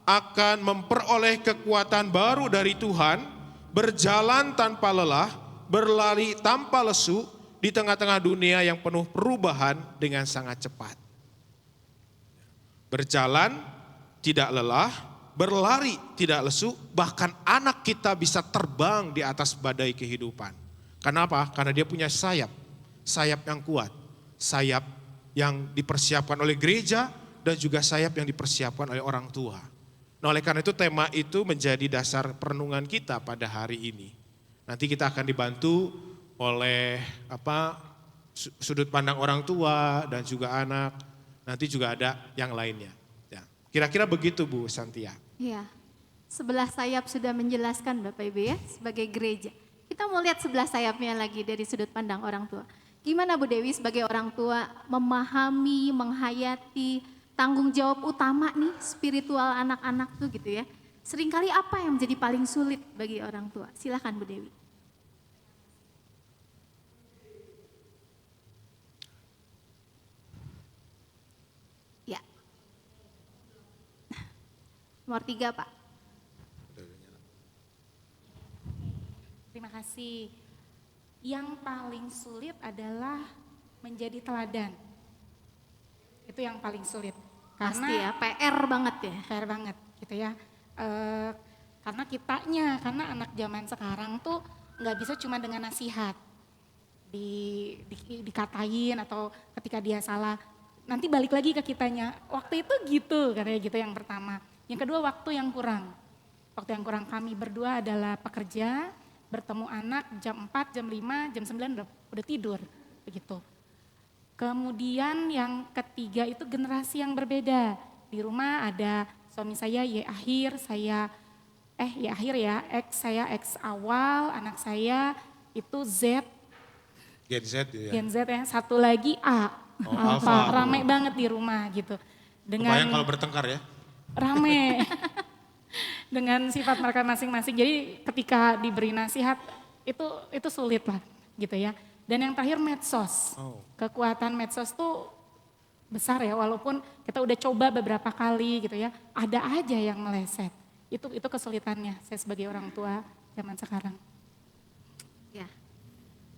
akan memperoleh kekuatan baru dari Tuhan, berjalan tanpa lelah, berlari tanpa lesu di tengah-tengah dunia yang penuh perubahan dengan sangat cepat. Berjalan tidak lelah, berlari tidak lesu, bahkan anak kita bisa terbang di atas badai kehidupan. Kenapa? Karena dia punya sayap, sayap yang kuat, sayap yang dipersiapkan oleh gereja dan juga sayap yang dipersiapkan oleh orang tua. Nah oleh karena itu tema itu menjadi dasar perenungan kita pada hari ini. Nanti kita akan dibantu oleh sudut pandang orang tua dan juga anak, nanti juga ada yang lainnya. Ya, kira-kira begitu Bu Santia. Iya, sebelah sayap sudah menjelaskan Bapak Ibu ya sebagai gereja. Kita mau lihat sebelah sayapnya lagi dari sudut pandang orang tua. Gimana Bu Dewi sebagai orang tua memahami, menghayati tanggung jawab utama nih spiritual anak-anak tuh gitu ya. Seringkali apa yang menjadi paling sulit bagi orang tua? Silakan Bu Dewi. Ya. Nomor 3 Pak. Terima kasih. Yang paling sulit adalah menjadi teladan. Itu yang paling sulit. Pasti ya, PR banget ya. PR banget gitu ya. Karena karena anak zaman sekarang tuh nggak bisa cuma dengan nasihat. Dikatain atau ketika dia salah, nanti balik lagi ke kitanya. Waktu itu gitu, katanya gitu yang pertama. Yang kedua waktu yang kurang. Waktu yang kurang kami berdua adalah pekerja, bertemu anak jam 4, jam 5, jam 9 udah tidur begitu. Kemudian yang ketiga itu generasi yang berbeda. Di rumah ada suami saya saya X awal, anak saya itu Z. Gen Z ya. Gen Z ya, satu lagi A. Alpha. Rame banget di rumah gitu. Kebayang kalau bertengkar ya. Rame. Dengan sifat mereka masing-masing. Jadi ketika diberi nasihat itu sulit lah gitu ya. Dan yang terakhir medsos. Kekuatan medsos tuh besar ya, walaupun kita udah coba beberapa kali gitu ya, ada aja yang meleset. Itu kesulitannya saya sebagai orang tua zaman sekarang. Ya.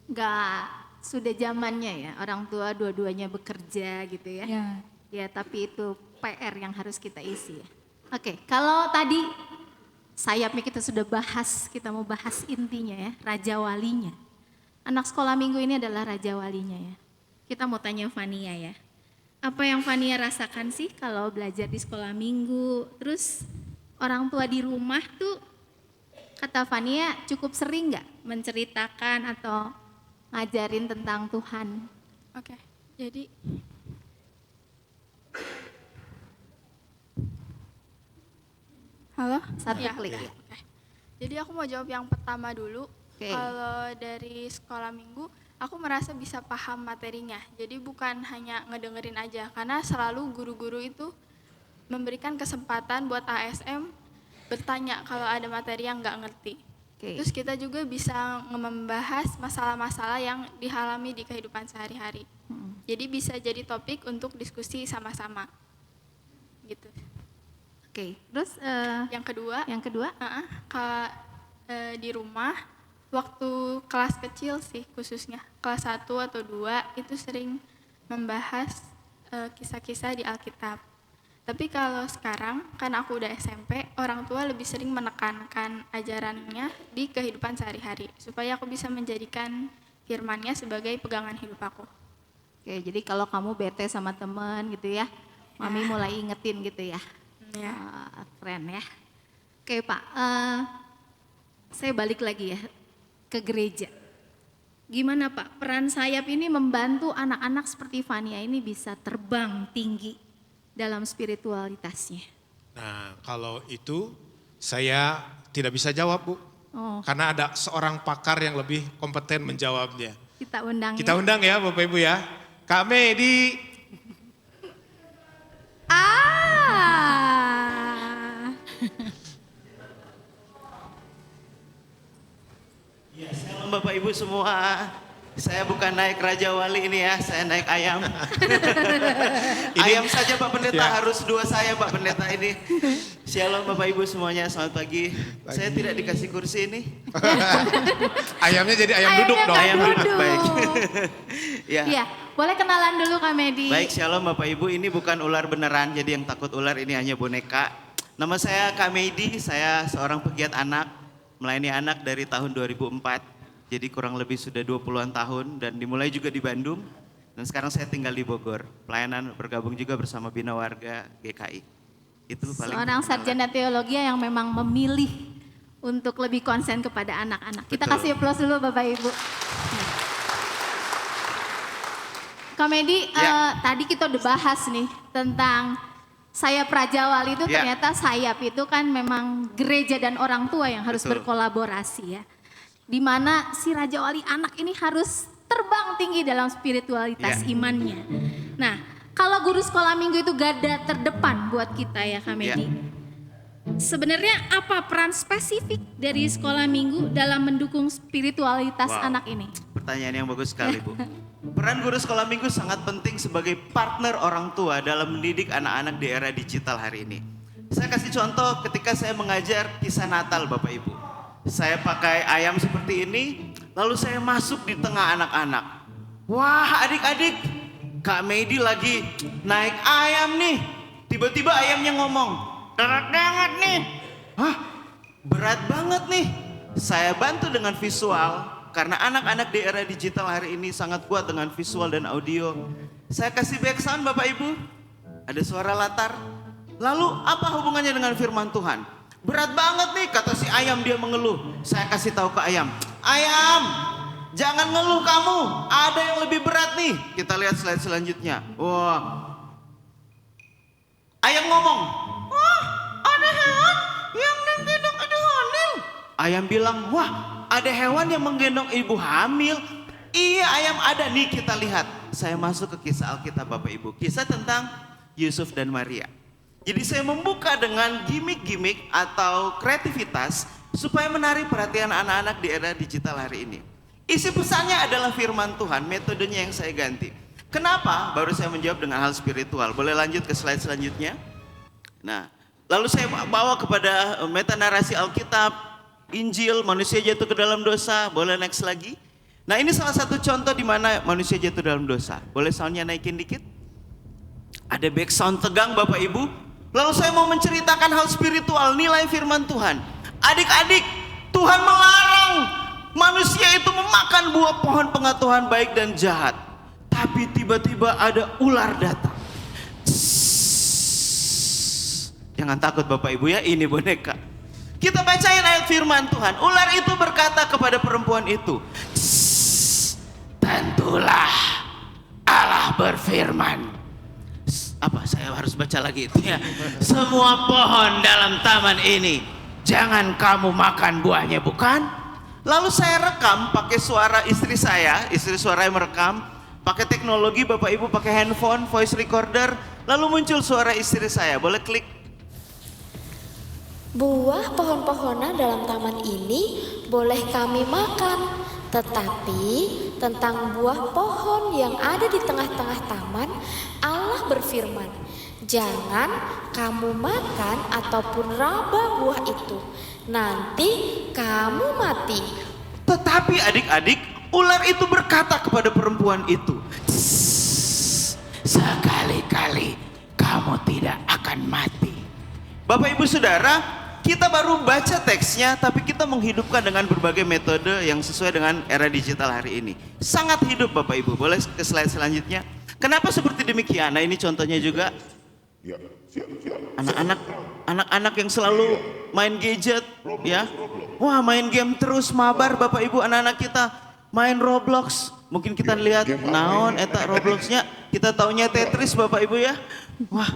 Enggak sudah zamannya ya, orang tua dua-duanya bekerja gitu ya. Ya, tapi itu PR yang harus kita isi ya. Oke, kalau tadi sayapnya kita sudah bahas, kita mau bahas intinya ya, Raja Walinya. Anak sekolah minggu ini adalah Raja Walinya ya. Kita mau tanya Fania ya. Apa yang Fania rasakan sih kalau belajar di sekolah minggu? Terus orang tua di rumah tuh kata Fania cukup sering nggak menceritakan atau ngajarin tentang Tuhan? Oke, jadi halo? Satu Ya, klik. oke. Jadi aku mau jawab yang pertama dulu. Oke. Kalau dari sekolah minggu, aku merasa bisa paham materinya. Jadi bukan hanya ngedengerin aja, karena selalu guru-guru itu memberikan kesempatan buat ASM bertanya kalau ada materi yang nggak ngerti. Oke. Terus kita juga bisa membahas masalah-masalah yang dialami di kehidupan sehari-hari. Jadi bisa jadi topik untuk diskusi sama-sama. Gitu. Oke, terus yang kedua, kalau di rumah waktu kelas kecil sih khususnya kelas 1 atau 2 itu sering membahas kisah-kisah di Alkitab. Tapi kalau sekarang kan aku udah SMP, orang tua lebih sering menekankan ajarannya di kehidupan sehari-hari supaya aku bisa menjadikan firman-Nya sebagai pegangan hidup aku. Oke, jadi kalau kamu bete sama teman gitu ya, Mami mulai ingetin gitu ya. Ya. Keren ya. Oke Pak, saya balik lagi ya ke gereja. Gimana Pak, peran sayap ini membantu anak-anak seperti Fania ini bisa terbang tinggi dalam spiritualitasnya? Nah, kalau itu saya tidak bisa jawab, Bu. Oh. Karena ada seorang pakar yang lebih kompeten menjawabnya. Kita undang Kita undang ya Bapak Ibu ya. Kak Medi. Ya, shalom Bapak Ibu semua. Saya bukan naik Raja Wali ini ya, saya naik ayam. Ayam saja Pak Pendeta, harus 2 saya Pak Pendeta ini. Shalom Bapak Ibu semuanya, selamat pagi. Saya tidak dikasih kursi ini. Ayamnya jadi ayam duduk dong. Ayam duduk, baik. Ya. Iya, boleh kenalan dulu Kak Medi. Baik, shalom Bapak Ibu, ini bukan ular beneran, jadi yang takut ular ini hanya boneka. Nama saya Kak Medi, saya seorang pegiat anak, melayani anak dari tahun 2004. Jadi kurang lebih sudah 20-an tahun dan dimulai juga di Bandung. Dan sekarang saya tinggal di Bogor. Pelayanan bergabung juga bersama Bina Warga GKI. Itu paling Seorang sarjana teologi yang memang memilih untuk lebih konsen kepada anak-anak. Kita kasih aplaus dulu Bapak Ibu. Kak Medi, tadi kita udah bahas nih tentang sayap Raja Wali itu ternyata sayap itu kan memang gereja dan orang tua yang harus berkolaborasi ya. Di mana si Raja Wali anak ini harus terbang tinggi dalam spiritualitas imannya. Nah, kalau guru sekolah minggu itu garda terdepan buat kita ya Kak Medi. Sebenarnya apa peran spesifik dari sekolah minggu dalam mendukung spiritualitas anak ini? Pertanyaan yang bagus sekali Bu. Peran guru sekolah minggu sangat penting sebagai partner orang tua dalam mendidik anak-anak di era digital hari ini. Saya kasih contoh ketika saya mengajar kisah Natal Bapak Ibu. Saya pakai ayam seperti ini, lalu saya masuk di tengah anak-anak. Wah adik-adik, Kak Medi lagi naik ayam nih. Tiba-tiba ayamnya ngomong, "Berat nih." Hah, berat banget nih. Saya bantu dengan visual, karena anak-anak di era digital hari ini sangat kuat dengan visual dan audio. Saya kasih background Bapak Ibu, ada suara latar. Lalu apa hubungannya dengan firman Tuhan? Berat banget nih, kata si ayam, dia mengeluh. Saya kasih tahu ke ayam, "Ayam, jangan ngeluh kamu, ada yang lebih berat nih." Kita lihat slide selanjutnya. Wah, ayam ngomong, "Wah, ada hewan yang menggendong ibu hamil." Ayam bilang, "Wah, ada hewan yang menggendong ibu hamil." Iya ayam ada nih, kita lihat. Saya masuk ke kisah Alkitab Bapak Ibu, kisah tentang Yusuf dan Maria. Jadi saya membuka dengan gimmick-gimmick atau kreativitas supaya menarik perhatian anak-anak di era digital hari ini. Isi pesannya adalah firman Tuhan, metodenya yang saya ganti. Kenapa? Baru saya menjawab dengan hal spiritual. Boleh lanjut ke slide selanjutnya? Nah, lalu saya bawa kepada meta narasi Alkitab, Injil, manusia jatuh ke dalam dosa. Boleh next lagi? Nah, ini salah satu contoh di mana manusia jatuh dalam dosa. Boleh soundnya naikin dikit? Ada background tegang Bapak Ibu. Lalu saya mau menceritakan hal spiritual, nilai firman Tuhan. Adik-adik, Tuhan melarang manusia itu memakan buah pohon pengetahuan baik dan jahat. Tapi tiba-tiba ada ular datang. Jangan takut Bapak Ibu ya, ini boneka. Kita bacain ayat firman Tuhan. Ular itu berkata kepada perempuan itu, tentulah Allah berfirman. Apa saya harus baca lagi itu ya? Semua pohon dalam taman ini jangan kamu makan buahnya, bukan? Lalu saya rekam pakai suara istri saya, istri suara yang merekam, pakai teknologi Bapak Ibu pakai handphone, voice recorder, lalu muncul suara istri saya. Boleh klik. Buah pohon-pohonan dalam taman ini boleh kami makan, tetapi tentang buah pohon yang ada di tengah-tengah taman, Allah berfirman, jangan kamu makan ataupun raba buah itu, nanti kamu mati. Tetapi adik-adik, ular itu berkata kepada perempuan itu, sekali-kali kamu tidak akan mati. Bapak Ibu Saudara, kita baru baca teksnya, tapi kita menghidupkan dengan berbagai metode yang sesuai dengan era digital hari ini. Sangat hidup Bapak Ibu. Boleh ke slide selanjutnya. Kenapa seperti demikian? Nah ini contohnya juga. Anak-anak yang selalu main gadget, ya. Wah main game terus, mabar Bapak Ibu anak-anak kita. Main Roblox. Mungkin kita lihat, naon eta Robloxnya. Kita taunya Tetris Bapak Ibu ya. Wah,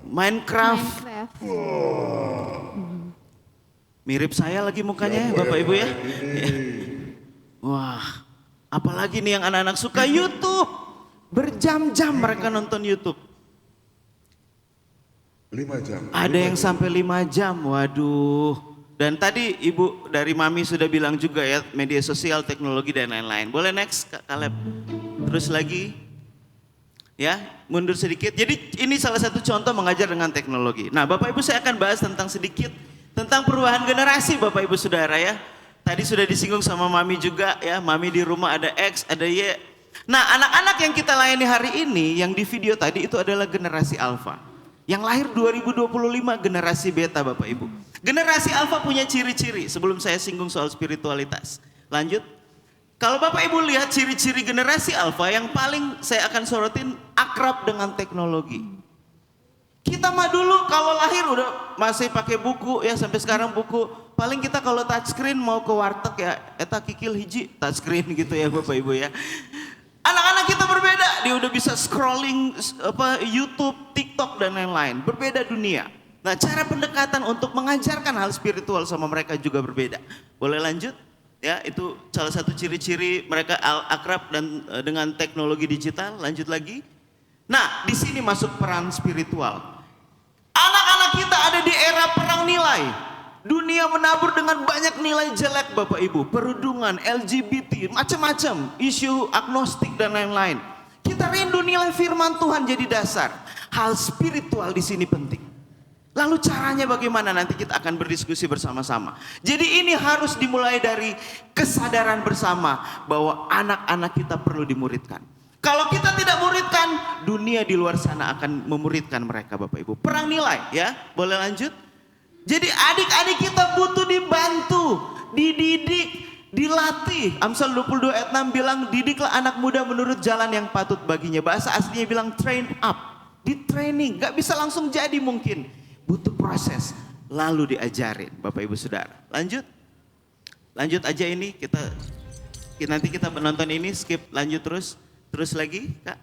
Minecraft. Mirip saya lagi mukanya ya Bapak Ibu ya. Wah, apalagi nih yang anak-anak suka YouTube. Berjam-jam mereka nonton YouTube. 5 jam. Ada yang sampai 5 jam, waduh. Dan tadi Ibu dari Mami sudah bilang juga ya, media sosial, teknologi dan lain-lain. Boleh next Kak Kaleb. Terus lagi. Ya, mundur sedikit. Jadi ini salah satu contoh mengajar dengan teknologi. Nah Bapak Ibu saya akan bahas tentang sedikit tentang perubahan generasi Bapak Ibu Saudara ya. Tadi sudah disinggung sama Mami juga ya. Mami di rumah ada X, ada Y. Nah anak-anak yang kita layani hari ini yang di video tadi itu adalah generasi Alpha. Yang lahir 2025 generasi Beta Bapak Ibu. Generasi Alpha punya ciri-ciri sebelum saya singgung soal spiritualitas. Lanjut. Kalau Bapak Ibu lihat ciri-ciri generasi Alpha yang paling saya akan sorotin akrab dengan teknologi. Kita mah dulu kalau lahir udah masih pakai buku ya, sampai sekarang buku. Paling kita kalau touchscreen mau ke warteg ya, eta kikil hiji touchscreen gitu ya Bapak Ibu ya. Anak-anak kita berbeda, dia udah bisa scrolling YouTube, TikTok dan lain-lain. Berbeda dunia. Nah cara pendekatan untuk mengajarkan hal spiritual sama mereka juga berbeda. Boleh lanjut? Ya itu salah satu ciri-ciri mereka akrab dan dengan teknologi digital. Lanjut lagi. Nah di sini masuk peran spiritual. Anak-anak kita ada di era perang nilai. Dunia menabur dengan banyak nilai jelek Bapak Ibu. Perundungan, LGBT, macam-macam. Isu agnostik dan lain-lain. Kita rindu nilai firman Tuhan jadi dasar. Hal spiritual di sini penting. Lalu caranya bagaimana, nanti kita akan berdiskusi bersama-sama. Jadi ini harus dimulai dari kesadaran bersama bahwa anak-anak kita perlu dimuridkan. Kalau kita tidak muridkan, dunia di luar sana akan memuridkan mereka Bapak Ibu. Perang nilai ya, boleh lanjut? Jadi adik-adik kita butuh dibantu, dididik, dilatih. Amsal 22 ayat 6 bilang, didiklah anak muda menurut jalan yang patut baginya. Bahasa aslinya bilang train up, di training, gak bisa langsung jadi mungkin. Butuh proses, lalu diajarin Bapak Ibu Saudara. Lanjut aja ini, nanti kita menonton ini, skip, lanjut terus lagi Kak.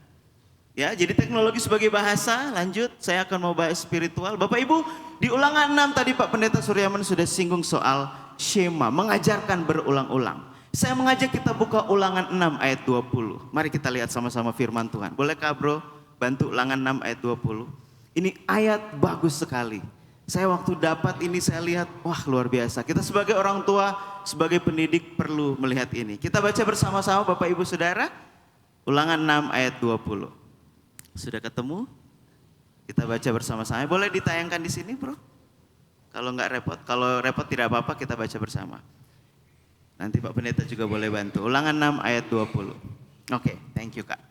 Ya, jadi teknologi sebagai bahasa, lanjut, saya akan mau bahas spiritual. Bapak Ibu, di ulangan 6 tadi Pak Pendeta Suryaman sudah singgung soal Shema, mengajarkan berulang-ulang. Saya mengajak kita buka ulangan 6 ayat 20. Mari kita lihat sama-sama firman Tuhan. Boleh Kak Bro, bantu ulangan 6 ayat 20. Ini ayat bagus sekali. Saya waktu dapat ini saya lihat, wah luar biasa. Kita sebagai orang tua, sebagai pendidik perlu melihat ini. Kita baca bersama-sama Bapak Ibu Saudara. Ulangan 6 ayat 20. Sudah ketemu? Kita baca bersama-sama. Boleh ditayangkan di sini Bro? Kalau nggak repot. Kalau repot tidak apa-apa, kita baca bersama. Nanti Pak Pendeta juga boleh bantu. Ulangan 6 ayat 20. Oke, thank you Kak.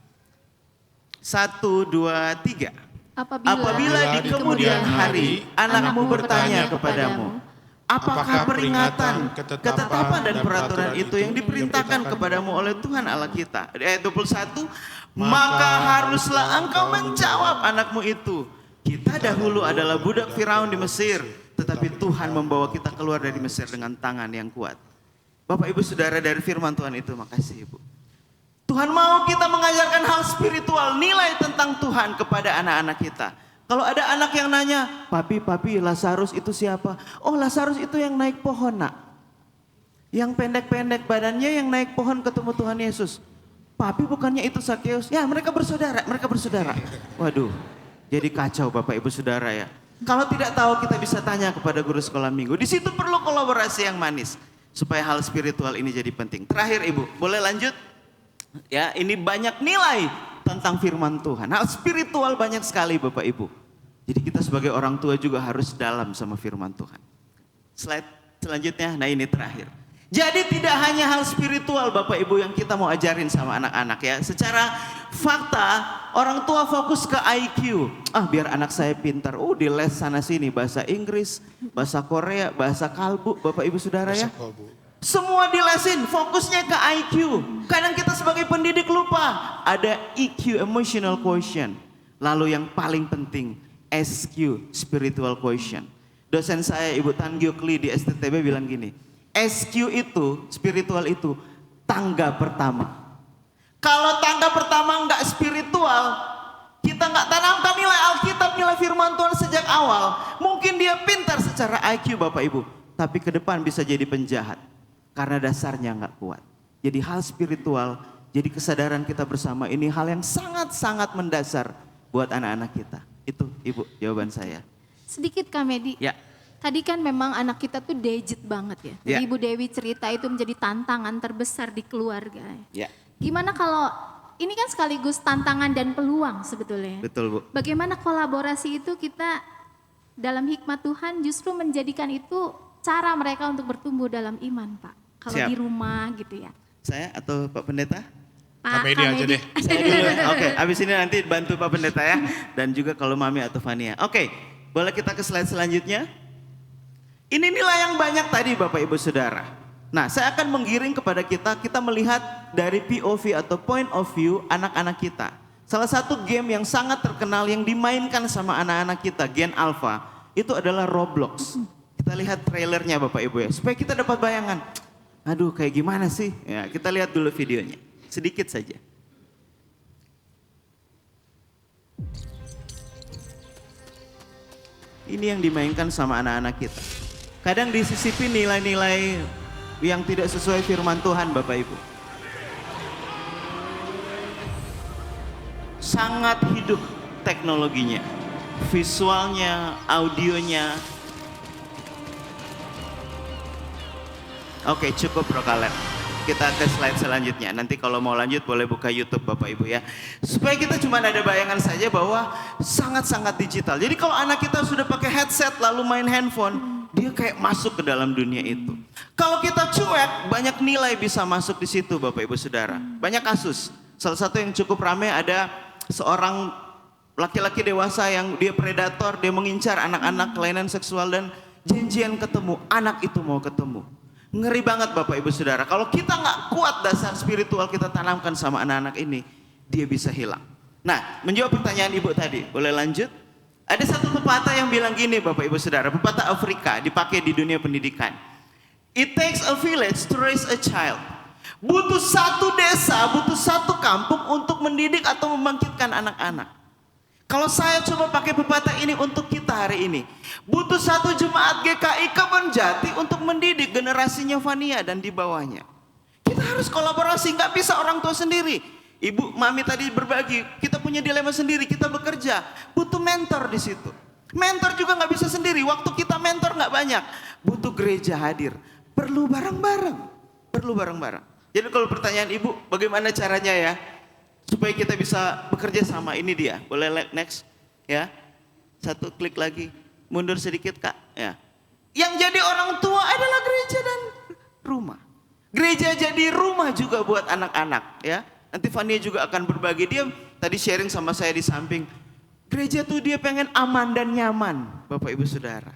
1, 2, 3. Apabila di kemudian hari anakmu bertanya kepadamu, apakah peringatan, ketetapan dan peraturan itu yang diperintahkan kepadamu oleh Tuhan Allah kita? Di ayat 21, maka haruslah engkau menjawab anakmu itu, kita dahulu adalah budak Firaun di Mesir, tetapi Tuhan membawa kita keluar dari Mesir dengan tangan yang kuat. Bapak Ibu Saudara, dari firman Tuhan itu, makasih Ibu. Tuhan mau kita mengajarkan hal spiritual, nilai tentang Tuhan kepada anak-anak kita. Kalau ada anak yang nanya, papi, Lazarus itu siapa? Oh, Lazarus itu yang naik pohon, nak. Yang pendek-pendek badannya yang naik pohon ketemu Tuhan Yesus. Papi, bukannya itu Sakeus? Ya, mereka bersaudara. Waduh, jadi kacau Bapak Ibu Saudara ya. Kalau tidak tahu kita bisa tanya kepada guru sekolah minggu. Di situ perlu kolaborasi yang manis supaya hal spiritual ini jadi penting. Terakhir Ibu, boleh lanjut? Ya, ini banyak nilai tentang firman Tuhan. Hal spiritual banyak sekali Bapak Ibu. Jadi kita sebagai orang tua juga harus dalam sama firman Tuhan. Slide selanjutnya, nah ini terakhir. Jadi tidak hanya hal spiritual Bapak Ibu yang kita mau ajarin sama anak-anak ya. Secara fakta, orang tua fokus ke IQ. Biar anak saya pintar. Di les sana sini, bahasa Inggris, bahasa Korea, bahasa kalbu Bapak Ibu Saudara ya. Semua dilesin, fokusnya ke IQ. Kadang kita sebagai pendidik lupa. Ada EQ, emotional quotient. Lalu yang paling penting, SQ, spiritual quotient. Dosen saya, Ibu Tan Gyok Lee di STTB bilang gini, SQ itu, spiritual itu, tangga pertama. Kalau tangga pertama nggak spiritual, kita nggak tanamkan nilai Alkitab, nilai firman Tuhan sejak awal. Mungkin dia pintar secara IQ Bapak Ibu, tapi ke depan bisa jadi penjahat. Karena dasarnya nggak kuat. Jadi hal spiritual, jadi kesadaran kita bersama ini hal yang sangat-sangat mendasar buat anak-anak kita. Itu Ibu jawaban saya. Sedikit Kak Medi. Ya. Tadi kan memang anak kita tuh digit banget ya. Tadi Ibu Dewi cerita itu menjadi tantangan terbesar di keluarga. Ya. Gimana kalau ini kan sekaligus tantangan dan peluang sebetulnya. Betul Bu. Bagaimana kolaborasi itu kita dalam hikmat Tuhan justru menjadikan itu cara mereka untuk bertumbuh dalam iman Pak. Kalau di rumah gitu ya. Saya atau Pak Pendeta? Pak Medi aja deh. Saya dulu. Oke, abis ini nanti bantu Pak Pendeta ya. Dan juga kalau Mami atau Fania. Oke, boleh kita ke slide selanjutnya. Ini nilai yang banyak tadi Bapak Ibu Saudara. Nah, saya akan menggiring kepada kita melihat dari POV atau point of view anak-anak kita. Salah satu game yang sangat terkenal yang dimainkan sama anak-anak kita, Gen Alpha, itu adalah Roblox. Kita lihat trailernya Bapak Ibu ya, supaya kita dapat bayangan. Aduh, kayak gimana sih? Ya, kita lihat dulu videonya, sedikit saja. Ini yang dimainkan sama anak-anak kita. Kadang disisipi nilai-nilai yang tidak sesuai firman Tuhan Bapak Ibu. Sangat hidup teknologinya, visualnya, audionya. Oke, cukup Bro Kaleb. Kita ke slide selanjutnya. Nanti kalau mau lanjut boleh buka YouTube Bapak Ibu ya. Supaya kita cuma ada bayangan saja bahwa sangat-sangat digital. Jadi kalau anak kita sudah pakai headset lalu main handphone, dia kayak masuk ke dalam dunia itu. Kalau kita cuek, banyak nilai bisa masuk di situ Bapak Ibu Saudara. Banyak kasus. Salah satu yang cukup ramai ada seorang laki-laki dewasa yang dia predator, dia mengincar anak-anak, kelainan seksual dan janjian ketemu, anak itu mau ketemu. Ngeri banget Bapak Ibu Saudara. Kalau kita nggak kuat dasar spiritual kita tanamkan sama anak-anak ini, dia bisa hilang. Nah, menjawab pertanyaan Ibu tadi, boleh lanjut? Ada satu pepatah yang bilang gini Bapak Ibu Saudara, pepatah Afrika dipakai di dunia pendidikan. It takes a village to raise a child. Butuh satu desa, butuh satu kampung untuk mendidik atau membangkitkan anak-anak. Kalau saya coba pakai pepatah ini untuk kita hari ini. Butuh satu jemaat GKI Kebon Jati untuk mendidik generasinya Fania dan di bawahnya. Kita harus kolaborasi, nggak bisa orang tua sendiri. Ibu, Mami tadi berbagi, kita punya dilema sendiri, kita bekerja. Butuh mentor di situ. Mentor juga nggak bisa sendiri, waktu kita mentor nggak banyak. Butuh gereja hadir, perlu bareng-bareng. Perlu bareng-bareng. Jadi kalau pertanyaan Ibu, bagaimana caranya ya? Supaya kita bisa bekerja sama, ini dia. Boleh next ya. Satu klik lagi. Mundur sedikit Kak ya. Yang jadi orang tua adalah gereja dan rumah. Gereja jadi rumah juga buat anak-anak ya. Nanti Fania juga akan berbagi, dia tadi sharing sama saya di samping. Gereja tuh dia pengen aman dan nyaman, Bapak Ibu Saudara.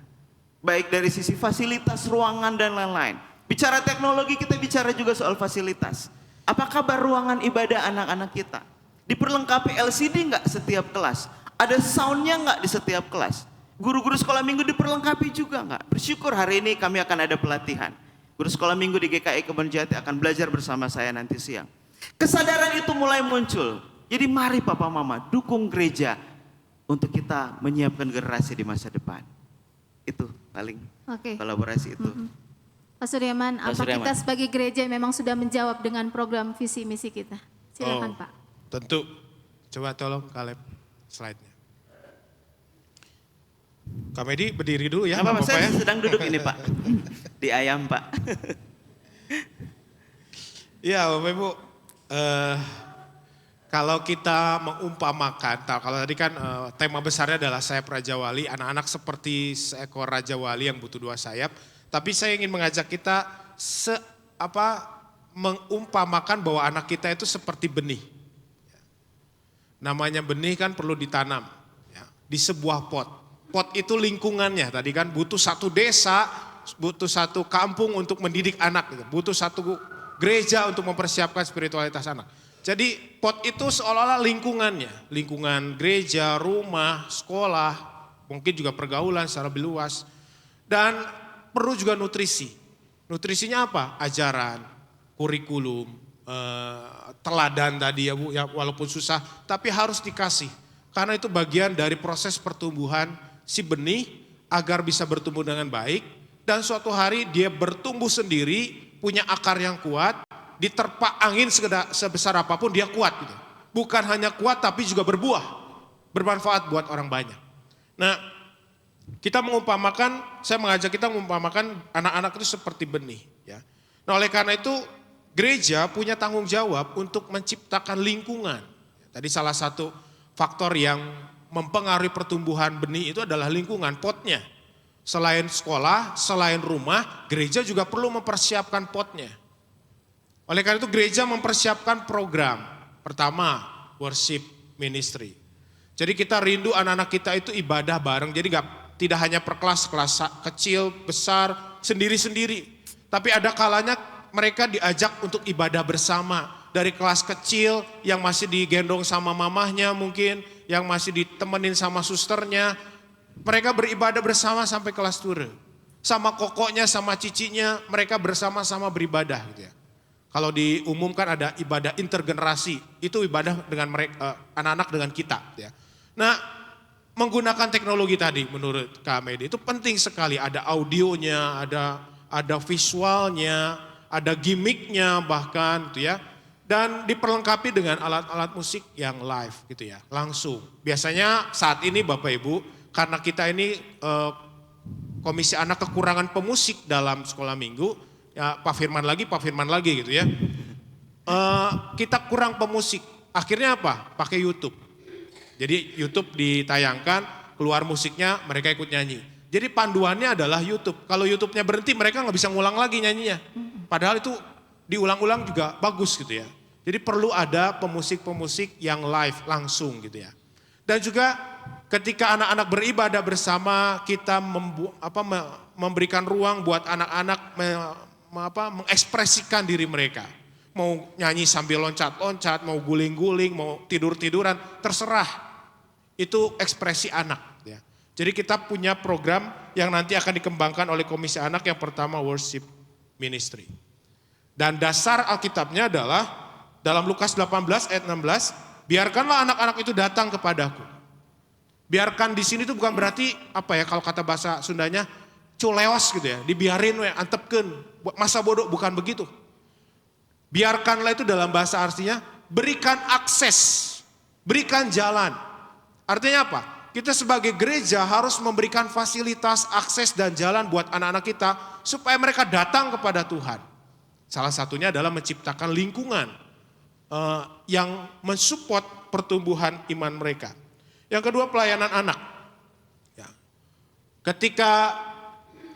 Baik dari sisi fasilitas, ruangan dan lain-lain. Bicara teknologi, kita bicara juga soal fasilitas. Apa kabar ruangan ibadah anak-anak kita? Diperlengkapi LCD nggak setiap kelas? Ada soundnya nggak di setiap kelas? Guru-guru sekolah minggu diperlengkapi juga nggak? Bersyukur hari ini kami akan ada pelatihan. Guru sekolah minggu di GKI Kebonjati akan belajar bersama saya nanti siang. Kesadaran itu mulai muncul. Jadi mari Papa Mama dukung gereja untuk kita menyiapkan generasi di masa depan. Itu paling kolaborasi itu. Pak Suryaman, apa kita sebagai gereja memang sudah menjawab dengan program visi misi kita? Silakan Pak. Tentu. Coba tolong Kaleb slide-nya. Kak Medi berdiri dulu ya. Apa saya sedang duduk ini Pak. Di ayam Pak. Iya Bapak Ibu. Kalau kita mengumpamakan, kalau tadi kan tema besarnya adalah sayap Raja Wali, anak-anak seperti seekor Raja Wali yang butuh 2 sayap. Tapi saya ingin mengajak kita mengumpamakan bahwa anak kita itu seperti benih. Namanya benih kan perlu ditanam ya, di sebuah pot. Pot itu lingkungannya, tadi kan butuh satu desa, butuh satu kampung untuk mendidik anak, butuh satu gereja untuk mempersiapkan spiritualitas anak. Jadi pot itu seolah-olah lingkungannya, lingkungan gereja, rumah, sekolah, mungkin juga pergaulan secara lebih luas. Dan perlu juga nutrisi. Nutrisinya apa? Ajaran, kurikulum, teladan tadi ya Bu, ya walaupun susah, tapi harus dikasih. Karena itu bagian dari proses pertumbuhan si benih agar bisa bertumbuh dengan baik. Dan suatu hari dia bertumbuh sendiri, punya akar yang kuat, diterpa angin sebesar apapun dia kuat gitu. Bukan hanya kuat tapi juga berbuah, bermanfaat buat orang banyak. Nah, kita mengumpamakan, saya mengajak kita mengumpamakan anak-anak itu seperti benih ya. Nah, oleh karena itu gereja punya tanggung jawab untuk menciptakan lingkungan. Tadi salah satu faktor yang mempengaruhi pertumbuhan benih itu adalah lingkungan, potnya. Selain sekolah, selain rumah, gereja juga perlu mempersiapkan potnya. Oleh karena itu gereja mempersiapkan program. Pertama, worship ministry. Jadi kita rindu anak-anak kita itu ibadah bareng. Jadi tidak hanya per kelas kecil, besar, sendiri-sendiri. Tapi ada kalanya mereka diajak untuk ibadah bersama. Dari kelas kecil yang masih digendong sama mamahnya mungkin, yang masih ditemenin sama susternya. Mereka beribadah bersama sampai kelas ture. Sama kokoknya, sama cicinya, mereka bersama-sama beribadah gitu ya. Kalau diumumkan ada ibadah intergenerasi, itu ibadah dengan mereka, anak-anak dengan kita. Ya. Nah, menggunakan teknologi tadi menurut Kak Medi itu penting sekali. Ada audionya, ada visualnya, ada gimmicknya bahkan gitu ya. Dan diperlengkapi dengan alat-alat musik yang live gitu ya, langsung. Biasanya saat ini Bapak Ibu, karena kita ini Komisi Anak kekurangan pemusik dalam sekolah minggu, ya Pak Firman lagi gitu ya. Kita kurang pemusik, akhirnya apa? Pakai YouTube. Jadi YouTube ditayangkan, keluar musiknya mereka ikut nyanyi. Jadi panduannya adalah YouTube. Kalau YouTube-nya berhenti mereka nggak bisa ngulang lagi nyanyinya. Padahal itu diulang-ulang juga bagus gitu ya. Jadi perlu ada pemusik-pemusik yang live langsung gitu ya. Dan juga ketika anak-anak beribadah bersama kita memberikan ruang buat anak-anak mengekspresikan diri mereka. Mau nyanyi sambil loncat-loncat, mau guling-guling, mau tidur-tiduran, terserah. Itu ekspresi anak. Ya. Jadi kita punya program yang nanti akan dikembangkan oleh Komisi Anak yang pertama worship ministry. Dan dasar Alkitabnya adalah dalam Lukas 18 ayat 16, biarkanlah anak-anak itu datang kepadaku. Biarkan di sini itu bukan berarti kalau kata bahasa Sundanya culeos gitu ya, dibiarin antepkeun, masa bodoh, bukan begitu. Biarkanlah itu dalam bahasa artinya berikan akses, berikan jalan. Artinya apa? Kita sebagai gereja harus memberikan fasilitas, akses dan jalan buat anak-anak kita supaya mereka datang kepada Tuhan. Salah satunya adalah menciptakan lingkungan yang mensupport pertumbuhan iman mereka. Yang kedua, pelayanan anak. Ya. Ketika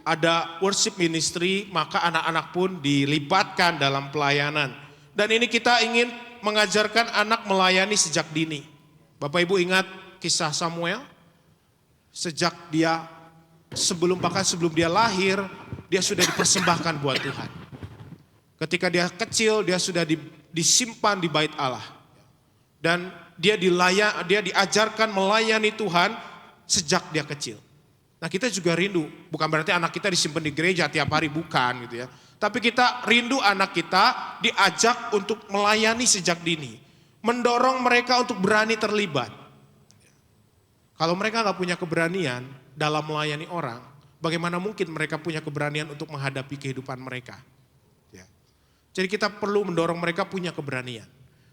ada worship ministry, maka anak-anak pun dilibatkan dalam pelayanan. Dan ini kita ingin mengajarkan anak melayani sejak dini. Bapak Ibu ingat kisah Samuel, sejak dia sebelum dia lahir, dia sudah dipersembahkan buat Tuhan. Ketika dia kecil, dia sudah disimpan di bait Allah. Dan dia diajarkan melayani Tuhan sejak dia kecil. Nah, kita juga rindu, bukan berarti anak kita disimpan di gereja tiap hari, bukan gitu ya. Tapi kita rindu anak kita diajak untuk melayani sejak dini. Mendorong mereka untuk berani terlibat. Kalau mereka nggak punya keberanian dalam melayani orang, bagaimana mungkin mereka punya keberanian untuk menghadapi kehidupan mereka? Ya. Jadi kita perlu mendorong mereka punya keberanian.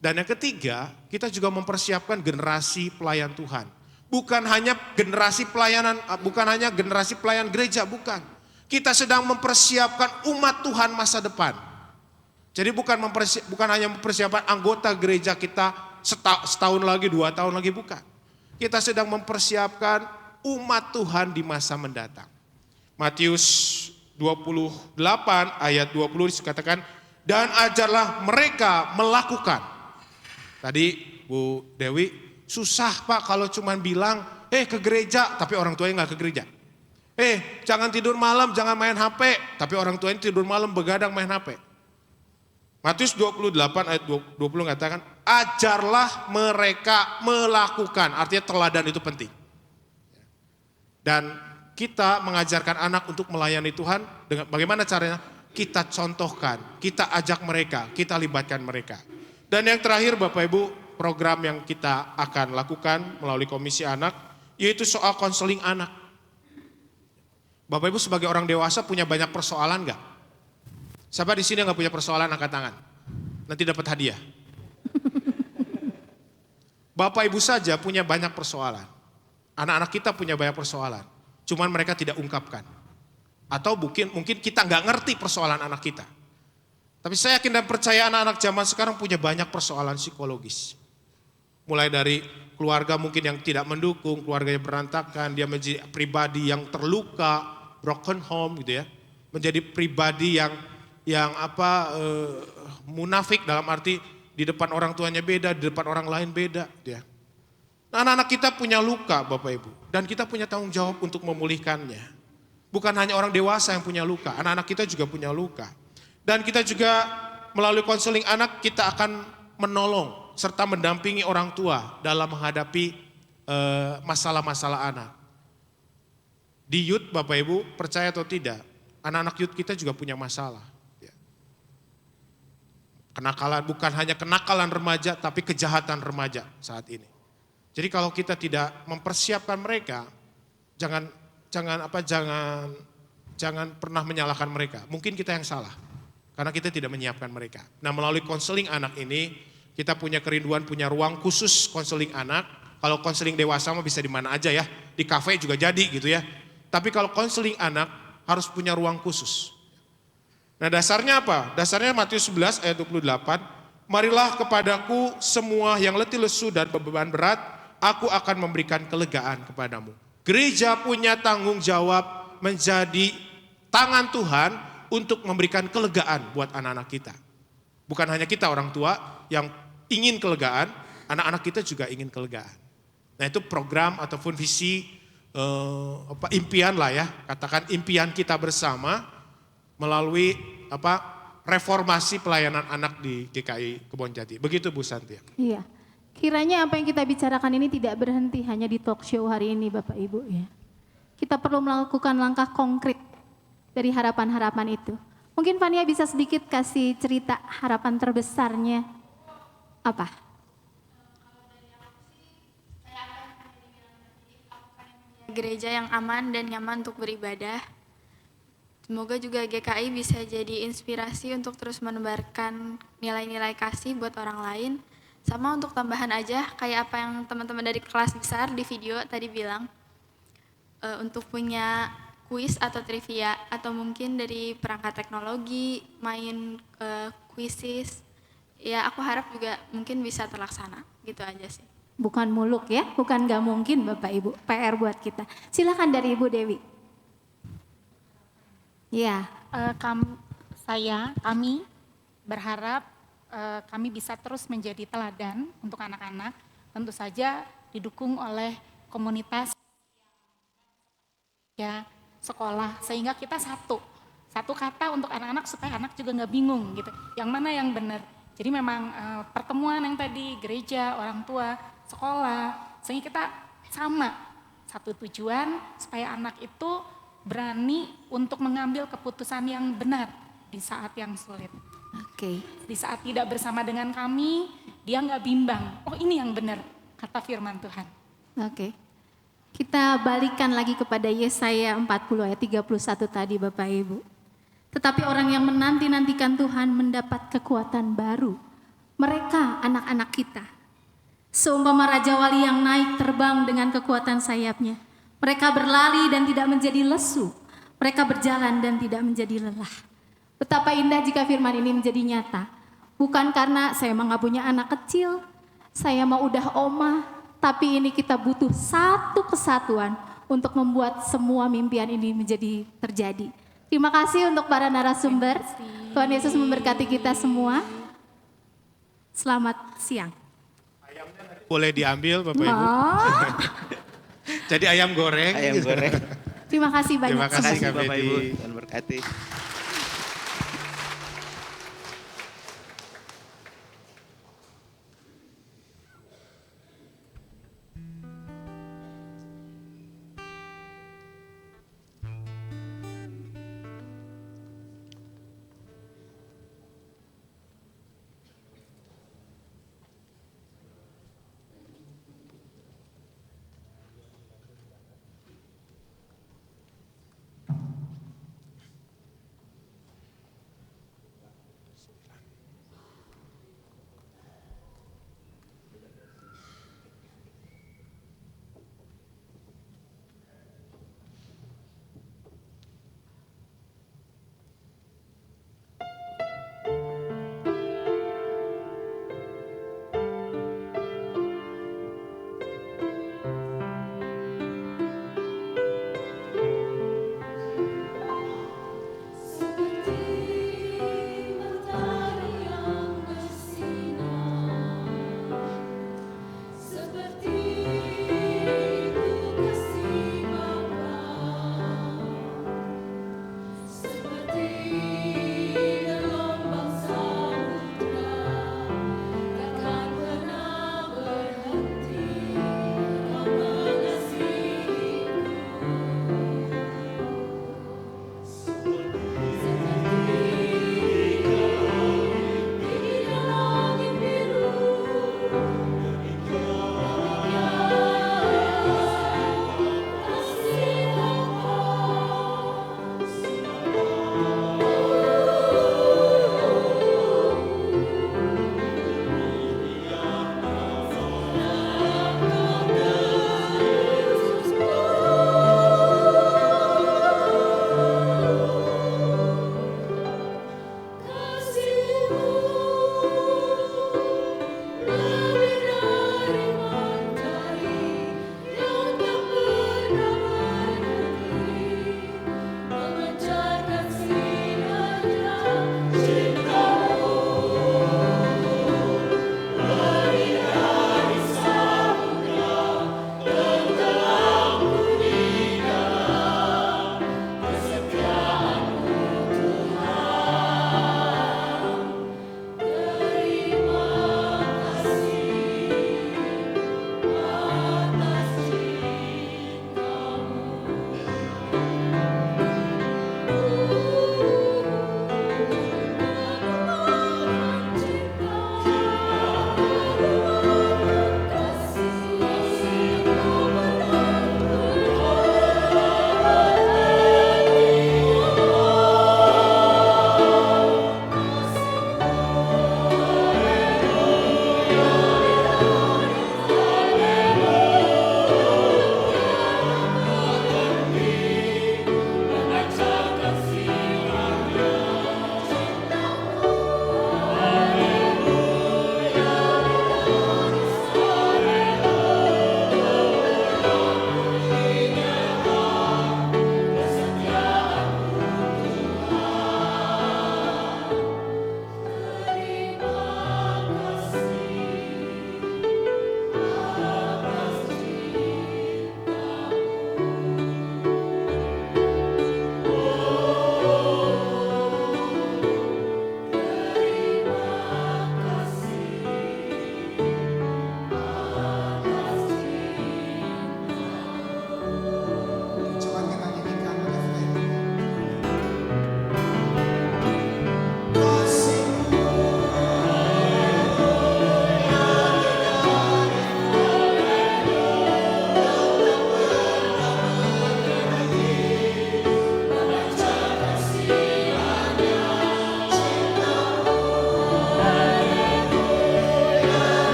Dan yang ketiga, kita juga mempersiapkan generasi pelayan Tuhan. Bukan hanya generasi pelayan gereja, bukan. Kita sedang mempersiapkan umat Tuhan masa depan. Jadi bukan hanya mempersiapkan anggota gereja kita setahun lagi, 2 tahun lagi, bukan. Kita sedang mempersiapkan umat Tuhan di masa mendatang. Matius 28 ayat 20 dikatakan, dan ajarlah mereka melakukan. Tadi Bu Dewi, susah Pak kalau cuman bilang, ke gereja, tapi orang tuanya nggak ke gereja. Jangan tidur malam, jangan main HP, tapi orang tuanya tidur malam begadang main HP. Matius 28 ayat 20 mengatakan, ajarlah mereka melakukan, artinya teladan itu penting. Dan kita mengajarkan anak untuk melayani Tuhan, dengan bagaimana caranya? Kita contohkan, kita ajak mereka, kita libatkan mereka. Dan yang terakhir Bapak Ibu, program yang kita akan lakukan melalui Komisi Anak, yaitu soal konseling anak. Bapak Ibu sebagai orang dewasa punya banyak persoalan enggak? Siapa di sini yang enggak punya persoalan, angkat tangan. Nanti dapat hadiah. Bapak Ibu saja punya banyak persoalan. Anak-anak kita punya banyak persoalan. Cuman mereka tidak ungkapkan. Atau mungkin kita enggak ngerti persoalan anak kita. Tapi saya yakin dan percaya anak-anak zaman sekarang punya banyak persoalan psikologis. Mulai dari keluarga mungkin yang tidak mendukung, keluarganya berantakan, dia menjadi pribadi yang terluka, broken home gitu ya. Menjadi pribadi yang munafik, dalam arti di depan orang tuanya beda, di depan orang lain beda gitu ya. Nah, anak-anak kita punya luka Bapak Ibu, dan kita punya tanggung jawab untuk memulihkannya. Bukan hanya orang dewasa yang punya luka, anak-anak kita juga punya luka. Dan kita juga melalui konseling anak, kita akan menolong serta mendampingi orang tua dalam menghadapi masalah-masalah anak. Di youth Bapak Ibu, percaya atau tidak, anak-anak youth kita juga punya masalah. Kenakalan, bukan hanya kenakalan remaja, tapi kejahatan remaja saat ini. Jadi kalau kita tidak mempersiapkan mereka, jangan pernah menyalahkan mereka. Mungkin kita yang salah, karena kita tidak menyiapkan mereka. Nah, melalui konseling anak ini, kita punya kerinduan, punya ruang khusus konseling anak. Kalau konseling dewasa mah bisa di mana aja ya, di kafe juga jadi gitu ya. Tapi kalau konseling anak harus punya ruang khusus. Nah, dasarnya apa? Dasarnya Matius 11 ayat 28. Marilah kepadaku semua yang letih lesu dan beban berat, aku akan memberikan kelegaan kepadamu. Gereja punya tanggung jawab menjadi tangan Tuhan untuk memberikan kelegaan buat anak-anak kita. Bukan hanya kita orang tua yang ingin kelegaan, anak-anak kita juga ingin kelegaan. Nah, itu program ataupun visi impian lah ya, katakan impian kita bersama melalui reformasi pelayanan anak di GKI Kebonjati. Begitu Bu Santi. Iya. Kiranya apa yang kita bicarakan ini tidak berhenti hanya di talk show hari ini Bapak Ibu ya. Kita perlu melakukan langkah konkret dari harapan-harapan itu. Mungkin Fania bisa sedikit kasih cerita harapan terbesarnya apa? Gereja yang aman dan nyaman untuk beribadah. Semoga juga GKI bisa jadi inspirasi untuk terus menebarkan nilai-nilai kasih buat orang lain. Sama untuk tambahan aja, kayak apa yang teman-teman dari kelas besar di video tadi bilang, untuk punya kuis atau trivia, atau mungkin dari perangkat teknologi, main kuisis, ya aku harap juga mungkin bisa terlaksana, gitu aja sih. Bukan muluk ya, bukan gak mungkin Bapak Ibu, PR buat kita. Silakan dari Ibu Dewi. Ya, kami berharap kami bisa terus menjadi teladan untuk anak-anak, tentu saja didukung oleh komunitas ya sekolah, sehingga kita satu kata untuk anak-anak supaya anak juga nggak bingung gitu, yang mana yang benar. Jadi memang pertemuan yang tadi gereja, orang tua, sekolah, sehingga kita sama satu tujuan supaya anak itu berani untuk mengambil keputusan yang benar di saat yang sulit. Oke. Di saat tidak bersama dengan kami, dia nggak bimbang. Oh ini yang benar, kata firman Tuhan. Oke. Kita balikan lagi kepada Yesaya 40 ayat 31 tadi Bapak Ibu. Tetapi orang yang menanti-nantikan Tuhan mendapat kekuatan baru. Mereka anak-anak kita. Seumpama Raja Wali yang naik terbang dengan kekuatan sayapnya. Mereka berlari dan tidak menjadi lesu. Mereka berjalan dan tidak menjadi lelah. Betapa indah jika firman ini menjadi nyata. Bukan karena saya emang gak punya anak kecil, saya mau udah oma, tapi ini kita butuh satu kesatuan untuk membuat semua mimpian ini menjadi terjadi. Terima kasih untuk para narasumber. Tuhan Yesus memberkati kita semua. Selamat siang. Boleh diambil Bapak Ibu. Jadi ayam goreng. Ayam goreng. Terima kasih banyak. Terima kasih Kak Bapak Bedi. Ibu, Tuhan berkati.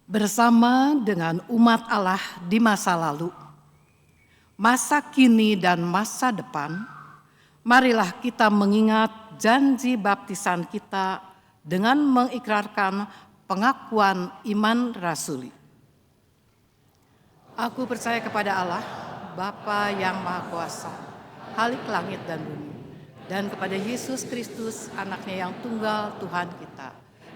Bersama dengan umat Allah di masa lalu, masa kini dan masa depan, marilah kita mengingat janji baptisan kita dengan mengikrarkan pengakuan iman rasuli. Aku percaya kepada Allah, Bapa yang Maha Kuasa, Khalik langit dan bumi, dan kepada Yesus Kristus, anaknya yang tunggal Tuhan kita,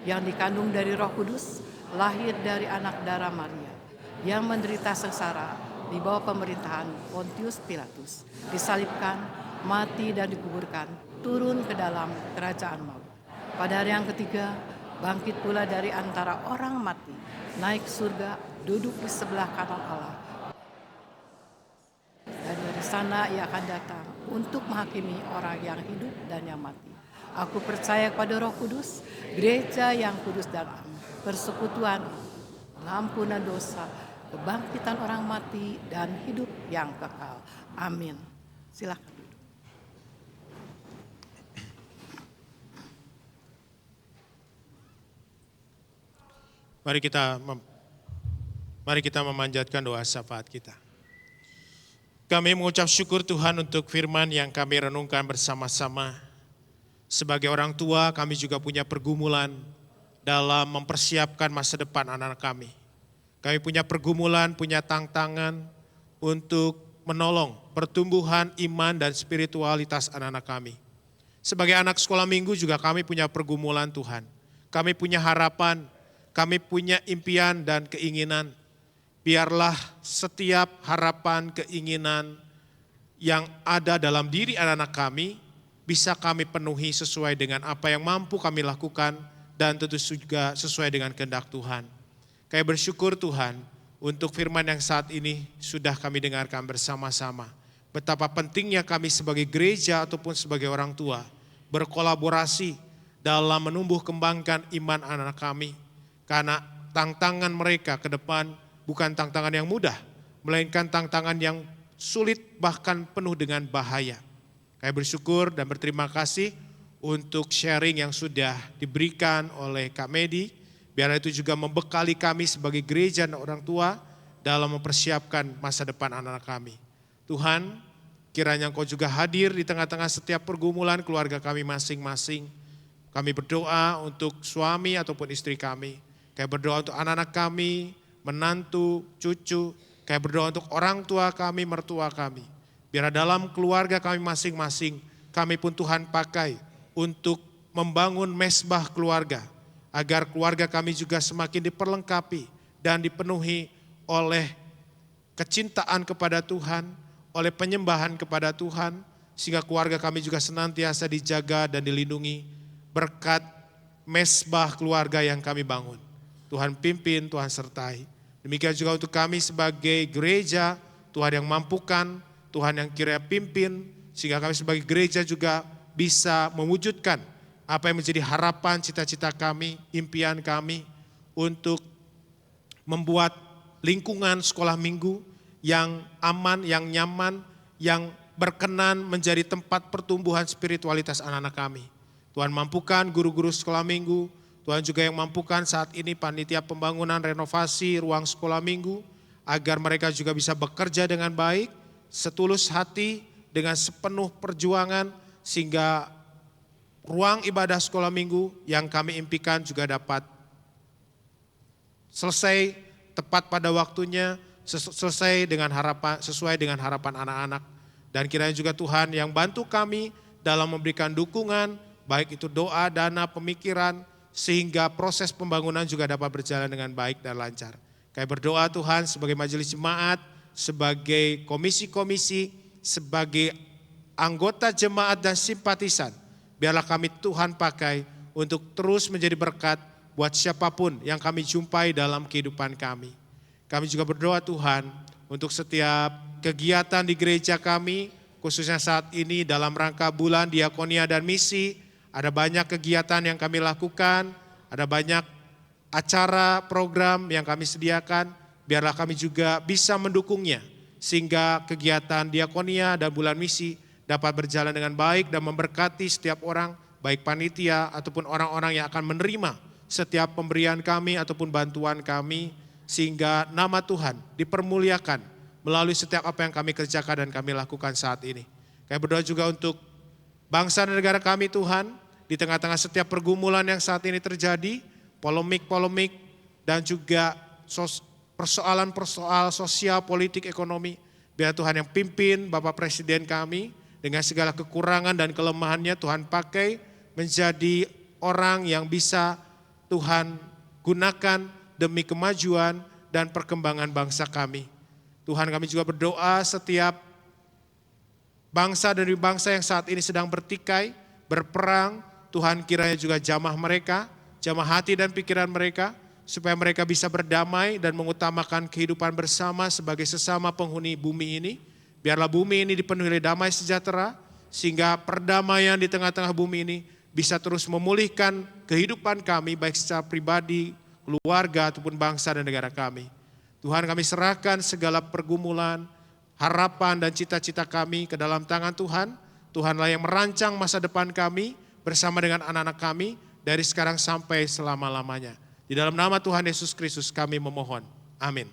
yang dikandung dari Roh Kudus, lahir dari anak darah Maria, yang menderita sengsara di bawah pemerintahan Pontius Pilatus, disalibkan, mati dan dikuburkan, turun ke dalam kerajaan maut. Pada hari yang ketiga, bangkit pula dari antara orang mati, naik surga, duduk di sebelah kanan Allah. Dan dari sana ia akan datang untuk menghakimi orang yang hidup dan yang mati. Aku percaya kepada Roh Kudus, gereja yang kudus dan aman, persekutuan, pengampunan dosa, kebangkitan orang mati, dan hidup yang kekal. Amin. Silakan duduk. Mari kita memanjatkan doa syafaat kita. Kami mengucap syukur Tuhan untuk firman yang kami renungkan bersama-sama. Sebagai orang tua, kami juga punya pergumulan dalam mempersiapkan masa depan anak-anak kami. Kami punya pergumulan, punya tantangan untuk menolong pertumbuhan iman dan spiritualitas anak-anak kami. Sebagai anak sekolah minggu juga kami punya pergumulan Tuhan. Kami punya harapan, kami punya impian dan keinginan. Biarlah setiap harapan, keinginan yang ada dalam diri anak-anak kami bisa kami penuhi sesuai dengan apa yang mampu kami lakukan dan tentu juga sesuai dengan kehendak Tuhan. Kami bersyukur Tuhan untuk firman yang saat ini sudah kami dengarkan bersama-sama. Betapa pentingnya kami sebagai gereja ataupun sebagai orang tua berkolaborasi dalam menumbuh kembangkan iman anak-anak kami. Karena tantangan mereka ke depan bukan tantangan yang mudah, melainkan tantangan yang sulit bahkan penuh dengan bahaya. Kami bersyukur dan berterima kasih untuk sharing yang sudah diberikan oleh Kak Medi. Biar itu juga membekali kami sebagai gereja dan orang tua dalam mempersiapkan masa depan anak-anak kami. Tuhan, kiranya Engkau juga hadir di tengah-tengah setiap pergumulan keluarga kami masing-masing. Kami berdoa untuk suami ataupun istri kami. Kami berdoa untuk anak-anak kami, menantu, cucu. Kami berdoa untuk orang tua kami, mertua kami. Biar dalam keluarga kami masing-masing, kami pun Tuhan pakai untuk membangun mesbah keluarga. Agar keluarga kami juga semakin diperlengkapi dan dipenuhi oleh kecintaan kepada Tuhan, oleh penyembahan kepada Tuhan, sehingga keluarga kami juga senantiasa dijaga dan dilindungi berkat mesbah keluarga yang kami bangun. Tuhan pimpin, Tuhan sertai. Demikian juga untuk kami sebagai gereja, Tuhan yang mampukan, Tuhan yang kiranya pimpin, sehingga kami sebagai gereja juga bisa mewujudkan apa yang menjadi harapan, cita-cita kami, impian kami untuk membuat lingkungan sekolah minggu yang aman, yang nyaman, yang berkenan menjadi tempat pertumbuhan spiritualitas anak-anak kami. Tuhan mampukan guru-guru sekolah minggu, Tuhan juga yang mampukan saat ini panitia pembangunan renovasi ruang sekolah minggu, agar mereka juga bisa bekerja dengan baik, setulus hati, dengan sepenuh perjuangan, sehingga ruang ibadah sekolah minggu yang kami impikan juga dapat selesai tepat pada waktunya, selesai dengan harapan, sesuai dengan harapan anak-anak. Dan kiranya juga Tuhan yang bantu kami dalam memberikan dukungan, baik itu doa, dana, pemikiran, sehingga proses pembangunan juga dapat berjalan dengan baik dan lancar. Kami berdoa Tuhan sebagai majelis jemaat, sebagai komisi-komisi, sebagai anggota jemaat dan simpatisan, biarlah kami Tuhan pakai untuk terus menjadi berkat buat siapapun yang kami jumpai dalam kehidupan kami. Kami juga berdoa Tuhan untuk setiap kegiatan di gereja kami, khususnya saat ini dalam rangka bulan diakonia dan misi. Ada banyak kegiatan yang kami lakukan, ada banyak acara, program yang kami sediakan. Biarlah kami juga bisa mendukungnya, sehingga kegiatan diakonia dan bulan misi dapat berjalan dengan baik dan memberkati setiap orang, baik panitia ataupun orang-orang yang akan menerima setiap pemberian kami ataupun bantuan kami, sehingga nama Tuhan dipermuliakan melalui setiap apa yang kami kerjakan dan kami lakukan saat ini. Kami berdoa juga untuk bangsa dan negara kami Tuhan, di tengah-tengah setiap pergumulan yang saat ini terjadi, polemik-polemik dan juga persoalan-persoalan sosial, politik, ekonomi. Biar Tuhan yang pimpin Bapak Presiden kami dengan segala kekurangan dan kelemahannya, Tuhan pakai menjadi orang yang bisa Tuhan gunakan demi kemajuan dan perkembangan bangsa kami. Tuhan, kami juga berdoa setiap bangsa dari bangsa yang saat ini sedang bertikai, berperang, Tuhan kiranya juga jamah mereka, jamah hati dan pikiran mereka, supaya mereka bisa berdamai dan mengutamakan kehidupan bersama sebagai sesama penghuni bumi ini. Biarlah bumi ini dipenuhi oleh damai sejahtera, sehingga perdamaian di tengah-tengah bumi ini bisa terus memulihkan kehidupan kami, baik secara pribadi, keluarga, ataupun bangsa dan negara kami. Tuhan, kami serahkan segala pergumulan, harapan dan cita-cita kami ke dalam tangan Tuhan. Tuhanlah yang merancang masa depan kami bersama dengan anak-anak kami dari sekarang sampai selama-lamanya. Di dalam nama Tuhan Yesus Kristus kami memohon. Amin.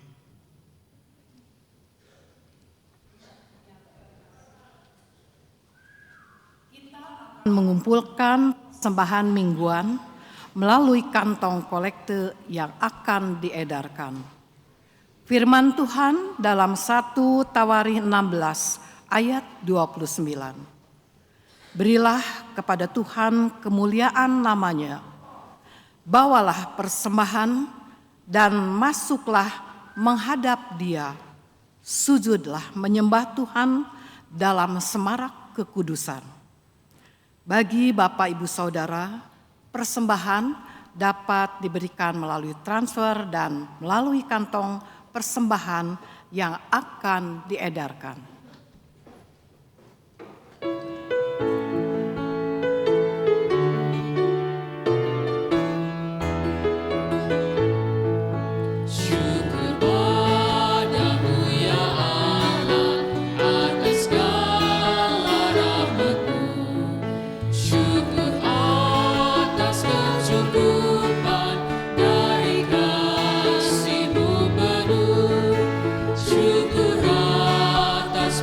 Mengumpulkan sembahan mingguan melalui kantong kolekte yang akan diedarkan. Firman Tuhan dalam 1 Tawarikh 16 ayat 29. Berilah kepada Tuhan kemuliaan namanya, bawalah persembahan dan masuklah menghadap Dia, sujudlah menyembah Tuhan dalam semarak kekudusan. Bagi Bapak Ibu Saudara, persembahan dapat diberikan melalui transfer dan melalui kantong persembahan yang akan diedarkan. Syukur atas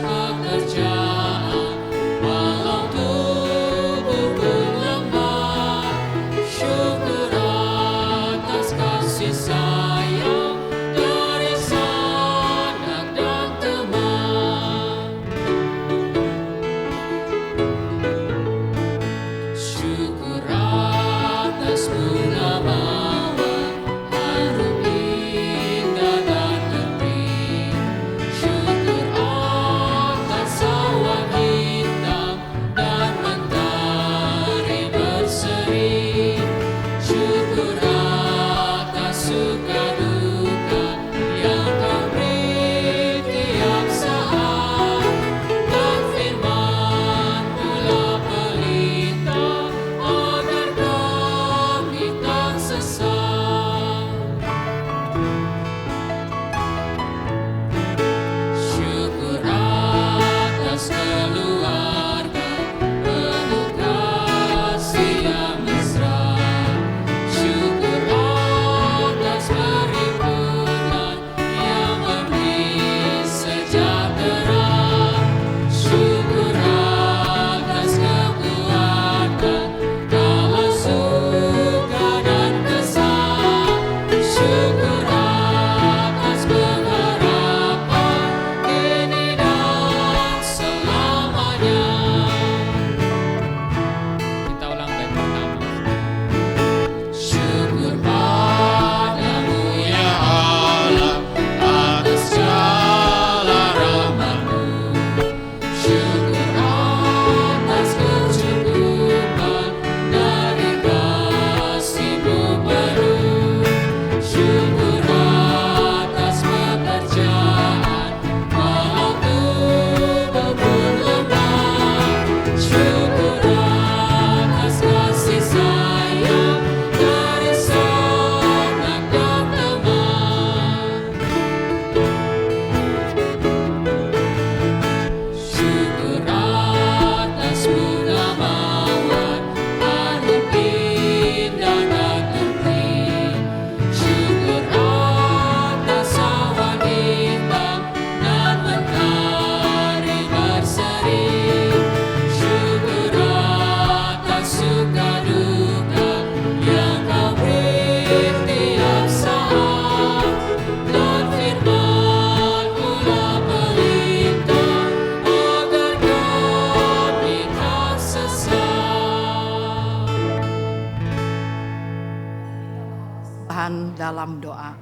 dalam doa.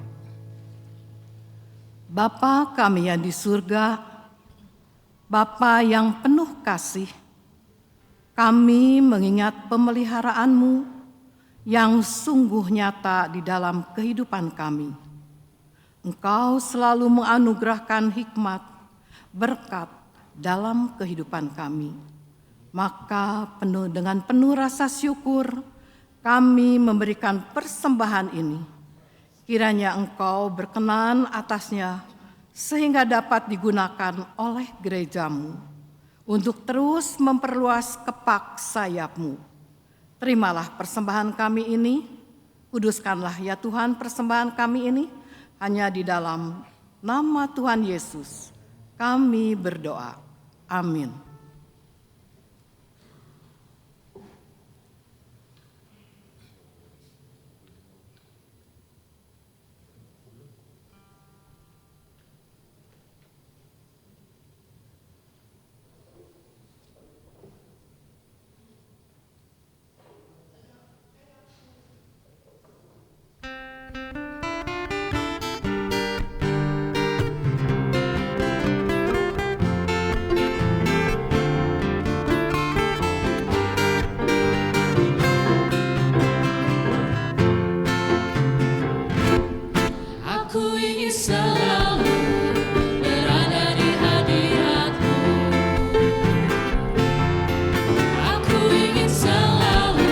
Bapa kami yang di surga, Bapa yang penuh kasih, kami mengingat pemeliharaan-Mu yang sungguh nyata di dalam kehidupan kami. Engkau selalu menganugerahkan hikmat, berkat dalam kehidupan kami. Maka dengan penuh rasa syukur, kami memberikan persembahan ini. Kiranya Engkau berkenan atasnya, sehingga dapat digunakan oleh gereja-Mu untuk terus memperluas kepak sayap-Mu. Terimalah persembahan kami ini, kuduskanlah ya Tuhan persembahan kami ini, hanya di dalam nama Tuhan Yesus kami berdoa. Amin. Aku ingin selalu berada di hadirat-Mu. Aku ingin selalu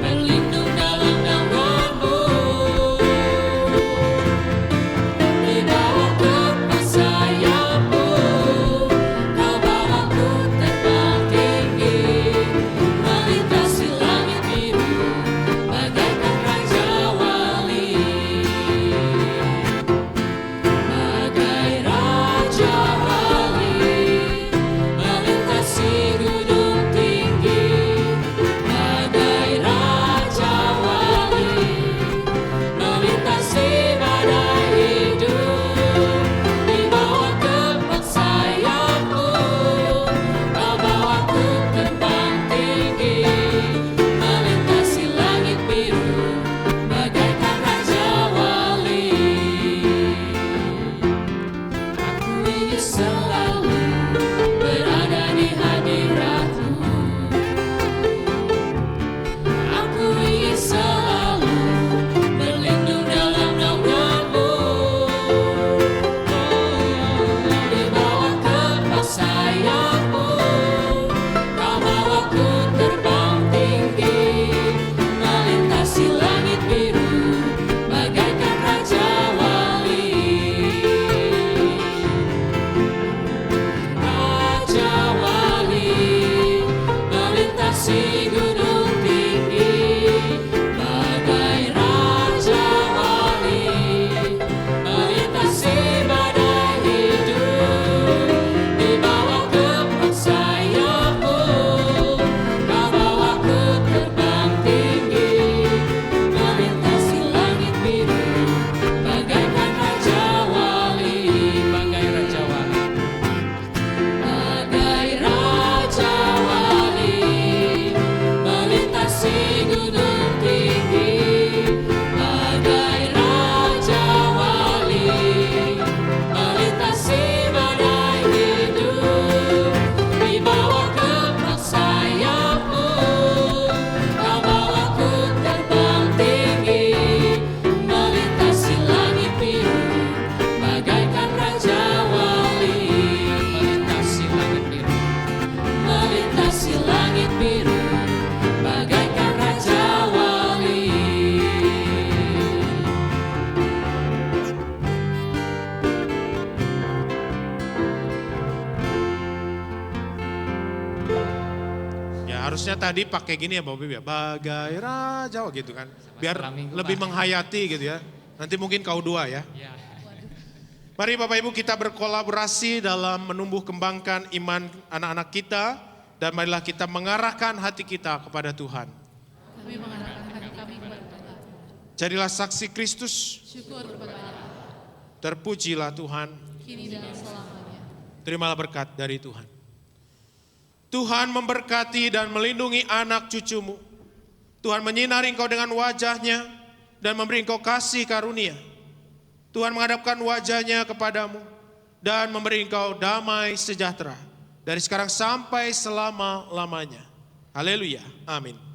berlindung dalam naungan-Mu. Di bawah kepak sayap-Mu, Kau bawaku terbang tinggi, melintasi langit biru, bagaikan raja wali. Bagai raja wali, melintasi gunung tinggi. Bagai raja wali, melintasi badai hidup. Di bawah kepak sayap-Mu, Kau bawaku terbang tinggi, melintasi langit biru, bagaikan raja wali. Aku ingin selalu berada di hadirat-Mu. Aku ingin selalu berlindung dalam naungan-Mu. Di bawah kepak sayap-Mu, Kau bawaku terbang tinggi, melintasi langit biru, bagaikan raja wali. Raja wali, melintasi gunung tinggi. Bagai raja wali, melintasi badai hidup. Di bawah kepak sayap-Mu, Kau bawaku terbang tinggi, melintasi langit biru, bagaikan raja wali. Bagai raja wali, bagai raja wali, melintasi gunung tinggi. Bagai raja wali, melintasi badai hidup. Di bawah kepak sayap-Mu, Kau bawaku terbang tinggi, melintasi langit biru, bagaikan raja wali. Melintasi langit biru, melintasi langit biru, bagaikan raja wali. Ya harusnya tadi pakai gini ya Bapak Ibu ya, bagai raja gitu kan. Biar lebih menghayati gitu ya. Nanti mungkin kau dua ya. Mari Bapak Ibu kita berkolaborasi dalam menumbuh kembangkan iman anak-anak kita. Dan marilah kita mengarahkan hati kita kepada Tuhan. Kami mengarahkan hati kami kepada Tuhan. Jadilah saksi Kristus. Syukur kepada Allah. Terpujilah Tuhan. Kini dan selamanya. Terimalah berkat dari Tuhan. Tuhan memberkati dan melindungi anak cucumu. Tuhan menyinari engkau dengan wajahnya dan memberi engkau kasih karunia. Tuhan menghadapkan wajahnya kepadamu dan memberi engkau damai sejahtera dari sekarang sampai selama-lamanya. Haleluya. Amin.